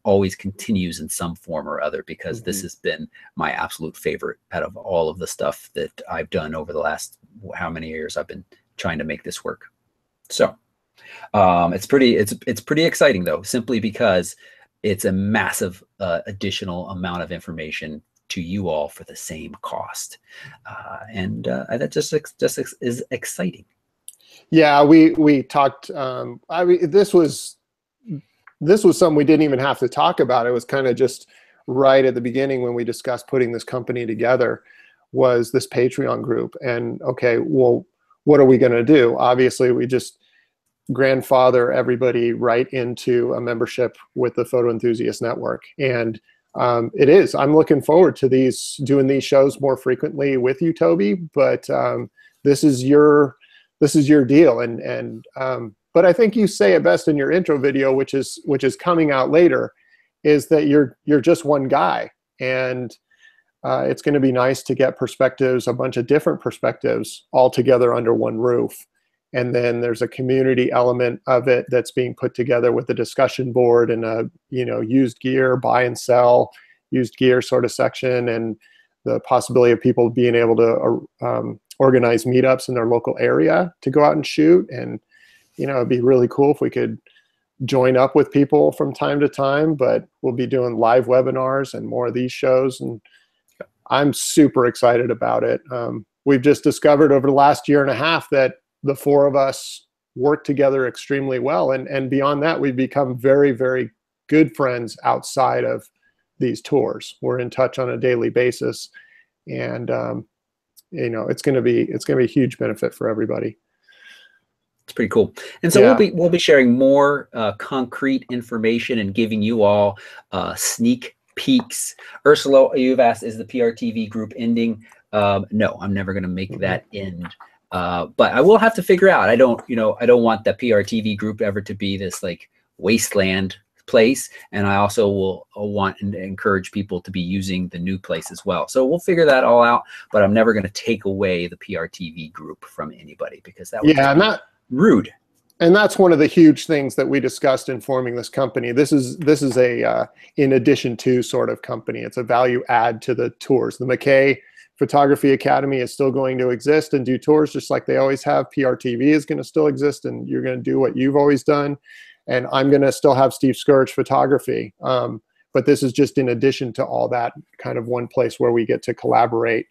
always continues in some form or other, because this has been my absolute favorite out of all of the stuff that I've done over the last how many years I've been trying to make this work. So it's pretty exciting, though, simply because it's a massive additional amount of information to you all for the same cost, and that just is exciting. Yeah, we talked. I mean, this was something we didn't even have to talk about. It was kind of just right at the beginning when we discussed putting this company together, was this Patreon group. And okay, well, what are we going to do? Obviously, we just grandfather everybody right into a membership with the Photo Enthusiast Network. And I'm looking forward to doing these shows more frequently with you, Toby, but this is your deal. But I think you say it best in your intro video, which is coming out later, is that you're just one guy. And it's going to be nice to get perspectives, a bunch of different perspectives, all together under one roof. And then there's a community element of it that's being put together with a discussion board and a used gear, buy and sell used gear sort of section, and the possibility of people being able to organize meetups in their local area to go out and shoot. And it'd be really cool if we could join up with people from time to time. But we'll be doing live webinars and more of these shows, and I'm super excited about it. We've just discovered over the last year and a half that the four of us work together extremely well. And beyond that, we've become very, very good friends outside of these tours. We're in touch on a daily basis. And, it's going to be a huge benefit for everybody. It's pretty cool. And so we'll be sharing more concrete information and giving you all sneak peeks. Ursula, you've asked, is the PRTV group ending? No, I'm never going to make that end. But I will have to figure out. I don't want the PRTV group ever to be this like wasteland place, and I also will want and encourage people to be using the new place as well. So we'll figure that all out. But I'm never going to take away the PRTV group from anybody, because that would be rude. And that's one of the huge things that we discussed in forming this company. This is a in addition to sort of company. It's a value add to the tours. The McKay Photography Academy is still going to exist and do tours just like they always have. PRTV is going to still exist, and you're going to do what you've always done. And I'm going to still have Steve Scourge Photography. But this is just in addition to all that, kind of one place where we get to collaborate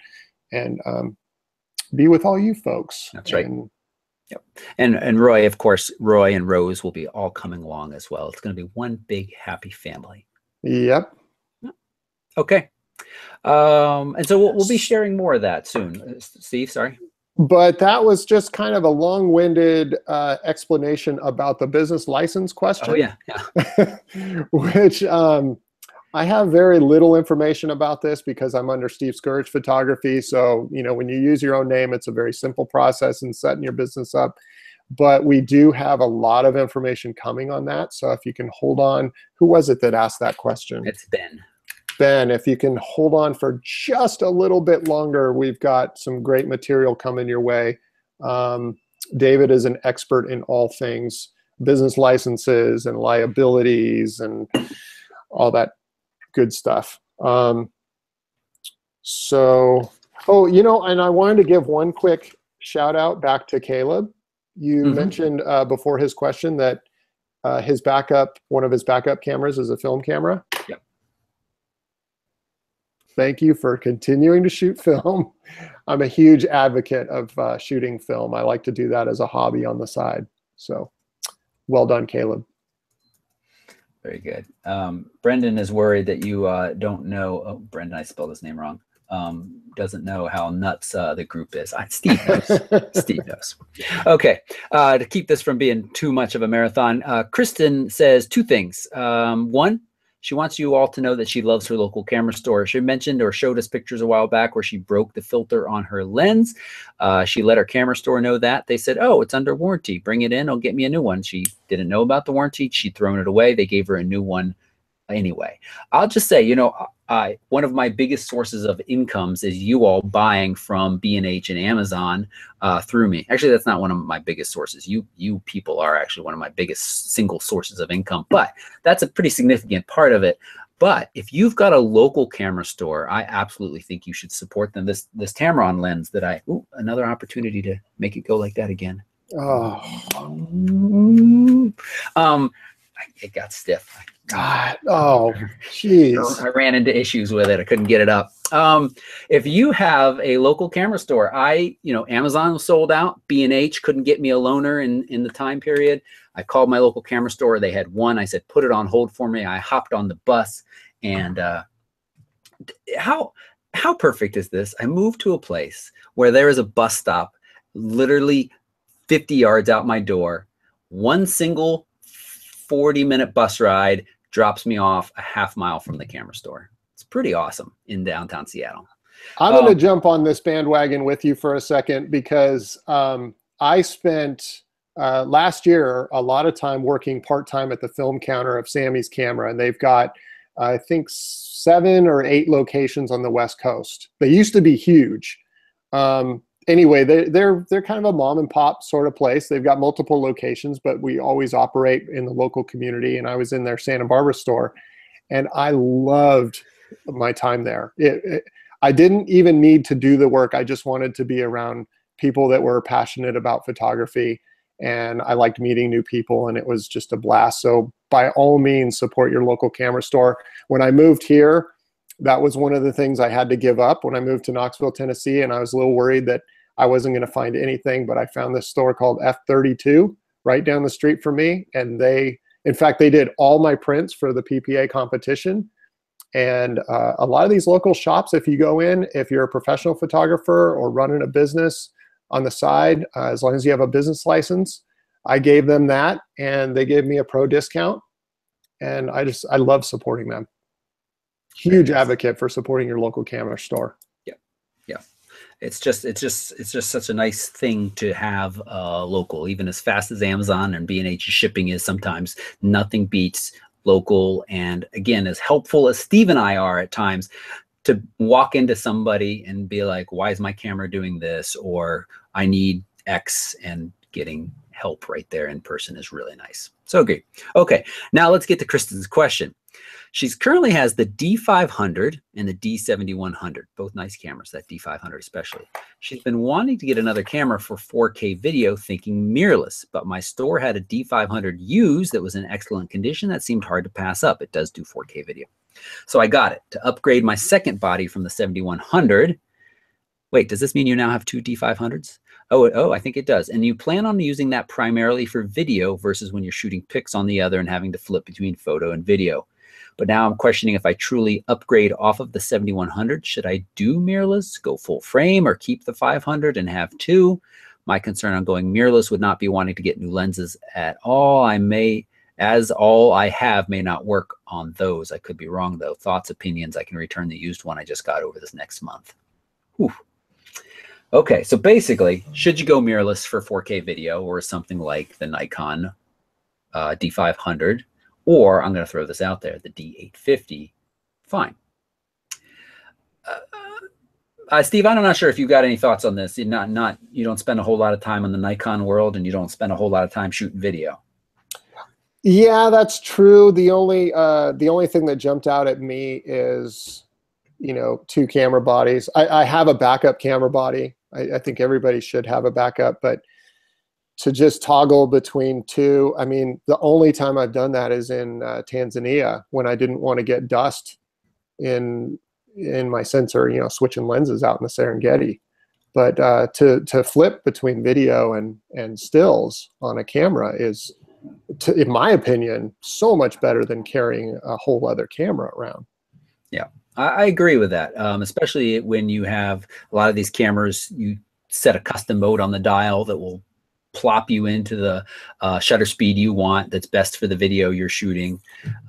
and be with all you folks. That's right. Yep. And Roy, of course, Roy and Rose will be all coming along as well. It's going to be one big happy family. Yep. Okay. And so we'll be sharing more of that soon. Steve, sorry. But that was just kind of a long-winded explanation about the business license Oh question, yeah, yeah. which I have very little information about this because I'm under Steve Scourge Photography. So, you know, when you use your own name, it's a very simple process in setting your business up. But we do have a lot of information coming on that. So if you can hold on, who was it that asked that question? It's Ben. Ben, if you can hold on for just a little bit longer, we've got some great material coming your way. David is an expert in all things business licenses and liabilities and all that good stuff. So, oh, you know, and I wanted to give one quick shout out back to Caleb. You mentioned before his question that his backup, one of his backup cameras is a film camera. Yep. Thank you for continuing to shoot film. I'm a huge advocate of shooting film. I like to do that as a hobby on the side. So well done, Caleb. Very good. Brendan is worried that you don't know. Oh, Brendan, I spelled his name wrong. Doesn't know how nuts the group is. Steve knows. Steve knows. Okay. To keep this from being too much of a marathon, Kristen says two things. One, she wants you all to know that she loves her local camera store. She mentioned or showed us pictures a while back where she broke the filter on her lens. She let her camera store know that. They said, oh, it's under warranty. Bring it in. I'll get me a new one. She didn't know about the warranty. She'd thrown it away. They gave her a new one anyway. I'll just say, you know, one of my biggest sources of incomes is you all buying from B&H and Amazon through me. Actually, that's not one of my biggest sources. You people are actually one of my biggest single sources of income, but that's a pretty significant part of it. But if you've got a local camera store, I absolutely think you should support them. This Tamron lens that another opportunity to make it go like that again. Oh. It got stiff. God, oh, jeez. I ran into issues with it. I couldn't get it up. If you have a local camera store, Amazon was sold out. B&H couldn't get me a loaner in the time period. I called my local camera store. They had one. I said, put it on hold for me. I hopped on the bus. And how perfect is this? I moved to a place where there is a bus stop literally 50 yards out my door. One single 40-minute bus ride drops me off a half mile from the camera store. It's pretty awesome in downtown Seattle. I'm going to jump on this bandwagon with you for a second because I spent last year a lot of time working part-time at the film counter of Sammy's Camera, and they've got I think 7 or 8 locations on the West Coast. They used to be huge. Anyway, they're kind of a mom and pop sort of place. They've got multiple locations, but we always operate in the local community. And I was in their Santa Barbara store, and I loved my time there. I didn't even need to do the work. I just wanted to be around people that were passionate about photography, and I liked meeting new people, and it was just a blast. So by all means, support your local camera store. When I moved here, that was one of the things I had to give up when I moved to Knoxville, Tennessee, and I was a little worried that I wasn't going to find anything, but I found this store called F32 right down the street from me, and in fact, they did all my prints for the PPA competition. And a lot of these local shops, if you go in, if you're a professional photographer or running a business on the side, as long as you have a business license, I gave them that, and they gave me a pro discount, and I love supporting them. Huge advocate for supporting your local camera store. Yeah. It's just such a nice thing to have local, even as fast as Amazon and B&H shipping is sometimes. Nothing beats local. And again, as helpful as Steve and I are at times, to walk into somebody and be like, why is my camera doing this? Or I need X, and getting help right there in person is really nice. So great. Okay, now let's get to Kristen's question. She currently has the D500 and the D7100, both nice cameras, that D500 especially. She's been wanting to get another camera for 4K video, thinking mirrorless, but my store had a D500 used that was in excellent condition that seemed hard to pass up. It does do 4K video. So I got it to upgrade my second body from the 7100. Wait, does this mean you now have 2 D500s? Oh, I think it does. And you plan on using that primarily for video versus when you're shooting pics on the other and having to flip between photo and video. But now I'm questioning if I truly upgrade off of the 7100. Should I do mirrorless, go full frame, or keep the 500 and have two? My concern on going mirrorless would not be wanting to get new lenses at all. As all I have may not work on those. I could be wrong though. Thoughts, opinions, I can return the used one I just got over this next month. Whew. Okay, so basically, should you go mirrorless for 4K video or something like the Nikon D500, or I'm going to throw this out there, the D850, fine. Steve, I'm not sure if you've got any thoughts on this. You don't spend a whole lot of time in the Nikon world, and you don't spend a whole lot of time shooting video. Yeah, that's true. The only thing that jumped out at me is, you know, two camera bodies. I have a backup camera body. I think everybody should have a backup, but to just toggle between two, I mean, the only time I've done that is in Tanzania when I didn't want to get dust in my sensor, you know, switching lenses out in the Serengeti. But to flip between video and stills on a camera is, in my opinion, so much better than carrying a whole other camera around. Yeah, I agree with that, especially when you have a lot of these cameras, you set a custom mode on the dial that will plop you into the shutter speed you want that's best for the video you're shooting,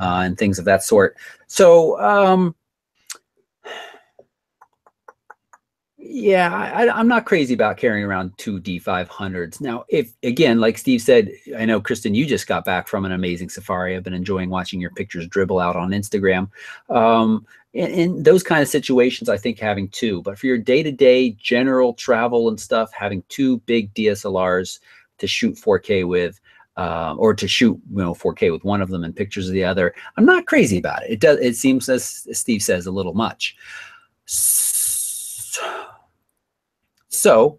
and things of that sort. So yeah, I'm not crazy about carrying around two D500s. Now, if, again, like Steve said, I know, Kristen, you just got back from an amazing safari. I've been enjoying watching your pictures dribble out on Instagram. In those kind of situations, I think having two. But for your day-to-day general travel and stuff, having two big DSLRs to shoot 4K with, or to shoot, you know, 4K with one of them and pictures of the other, I'm not crazy about it. It seems, as Steve says, a little much. So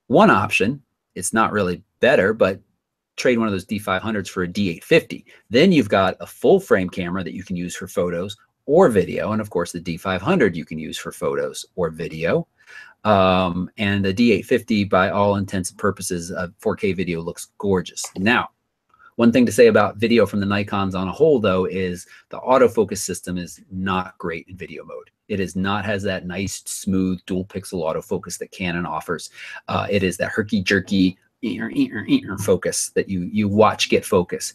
one option, it's not really better, but trade one of those D500s for a D850. Then you've got a full frame camera that you can use for photos or video. And of course, the D500 you can use for photos or video. And the D850, by all intents and purposes, 4K video looks gorgeous. Now, one thing to say about video from the Nikons on a whole, though, is the autofocus system is not great in video mode. It is not has that nice, smooth, dual pixel autofocus that Canon offers. It is that herky-jerky focus that you watch get focus.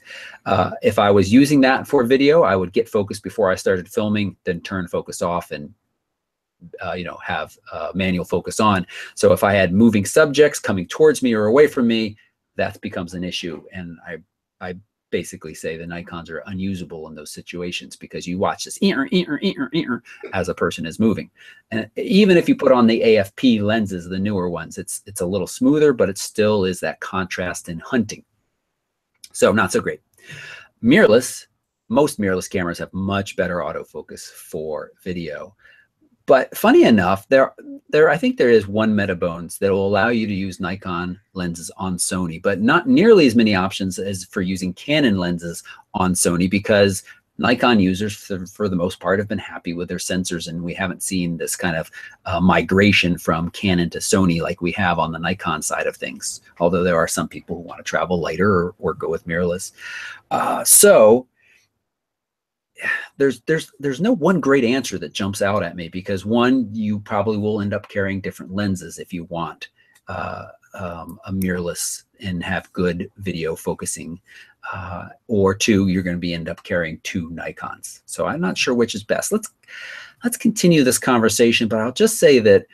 If I was using that for video, I would get focus before I started filming, then turn focus off and you know, have manual focus on. So if I had moving subjects coming towards me or away from me, that becomes an issue. And I basically say the Nikons are unusable in those situations because you watch this as a person is moving. And even if you put on the AFP lenses, the newer ones, it's a little smoother, but it still is that contrast in hunting. So not so great. Mirrorless, most mirrorless cameras have much better autofocus for video. But funny enough, I think there is one Metabones that will allow you to use Nikon lenses on Sony, but not nearly as many options as for using Canon lenses on Sony, because Nikon users, for the most part, have been happy with their sensors, and we haven't seen this kind of migration from Canon to Sony like we have on the Nikon side of things, although there are some people who want to travel lighter or go with mirrorless. So there's no one great answer that jumps out at me, because one, you probably will end up carrying different lenses if you want a mirrorless and have good video focusing, or two, you're going to end up carrying two Nikons. So I'm not sure which is best. Let's continue this conversation, but I'll just say that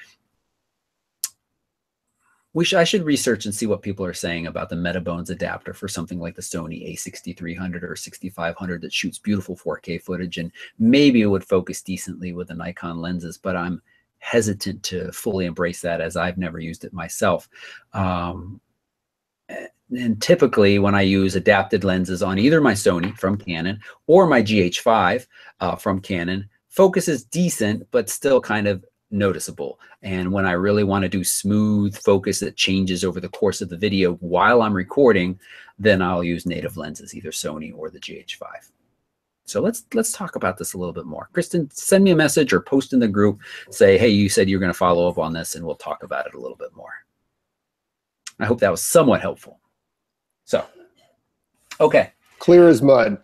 I should research and see what people are saying about the Metabones adapter for something like the Sony a6300 or 6500 that shoots beautiful 4K footage, and maybe it would focus decently with the Nikon lenses, but I'm hesitant to fully embrace that as I've never used it myself. And typically when I use adapted lenses on either my Sony from Canon or my GH5 from Canon, focus is decent, but still kind of noticeable. And when I really want to do smooth focus that changes over the course of the video while I'm recording, then I'll use native lenses, either Sony or the GH5. So let's talk about this a little bit more. Kristen, send me a message or post in the group, say, hey, you said you're going to follow up on this, and we'll talk about it a little bit more. I hope that was somewhat helpful. So, okay. Clear as mud.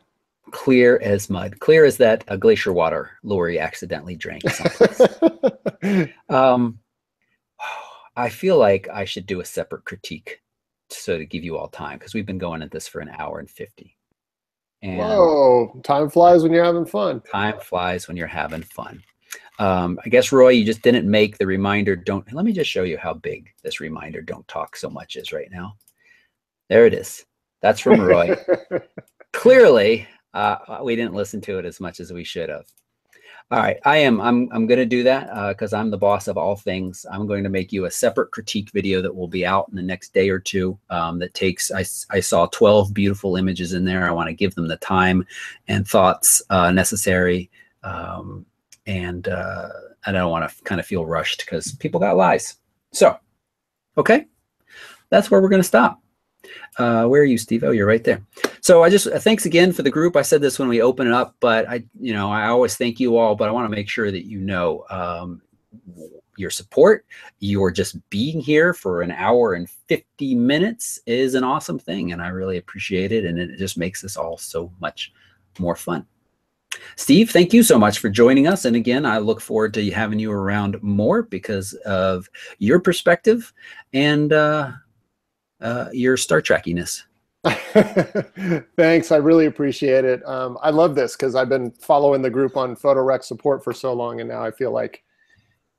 Clear as mud. Clear as that glacier water Lori accidentally drank someplace. I feel like I should do a separate critique so to give you all time, because we've been going at this for an hour and 50. And whoa, time flies when you're having fun. Time flies when you're having fun. I guess, Roy, you just didn't make the reminder. Let me just show you how big this reminder don't talk so much is right now. There it is. That's from Roy. Clearly, we didn't listen to it as much as we should have. All right, I'm going to do that because I'm the boss of all things. I'm going to make you a separate critique video that will be out in the next day or two. That takes, I saw 12 beautiful images in there. I want to give them the time and thoughts necessary. And I don't want to kind of feel rushed because people got lies. So, okay, that's where we're going to stop. Where are you, Steve? Oh, you're right there. So I just thanks again for the group. I said this when we open it up, but I always thank you all, but I want to make sure that you know your support, your just being here for an hour and 50 minutes is an awesome thing, and I really appreciate it, and it just makes this all so much more fun. Steve, thank you so much for joining us, and again, I look forward to having you around more because of your perspective and your Star Trekkiness. Thanks. I really appreciate it. I love this because I've been following the group on PhotoRec support for so long, and now I feel like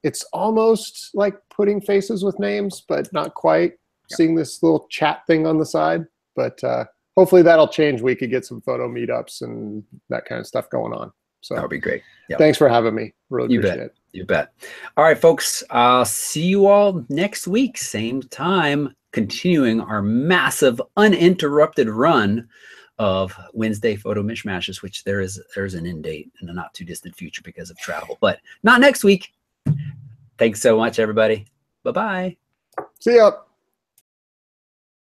it's almost like putting faces with names, but not quite. Yep. Seeing this little chat thing on the side, but hopefully that'll change. We could get some photo meetups and that kind of stuff going on. So that would be great. Yep. Thanks for having me. Really appreciate it. You bet. All right, folks. I'll see you all next week, same time. Continuing our massive uninterrupted run of Wednesday photo mishmashes, which there's an end date in the not too distant future because of travel, but not next week. Thanks so much, everybody. Bye-bye. See ya.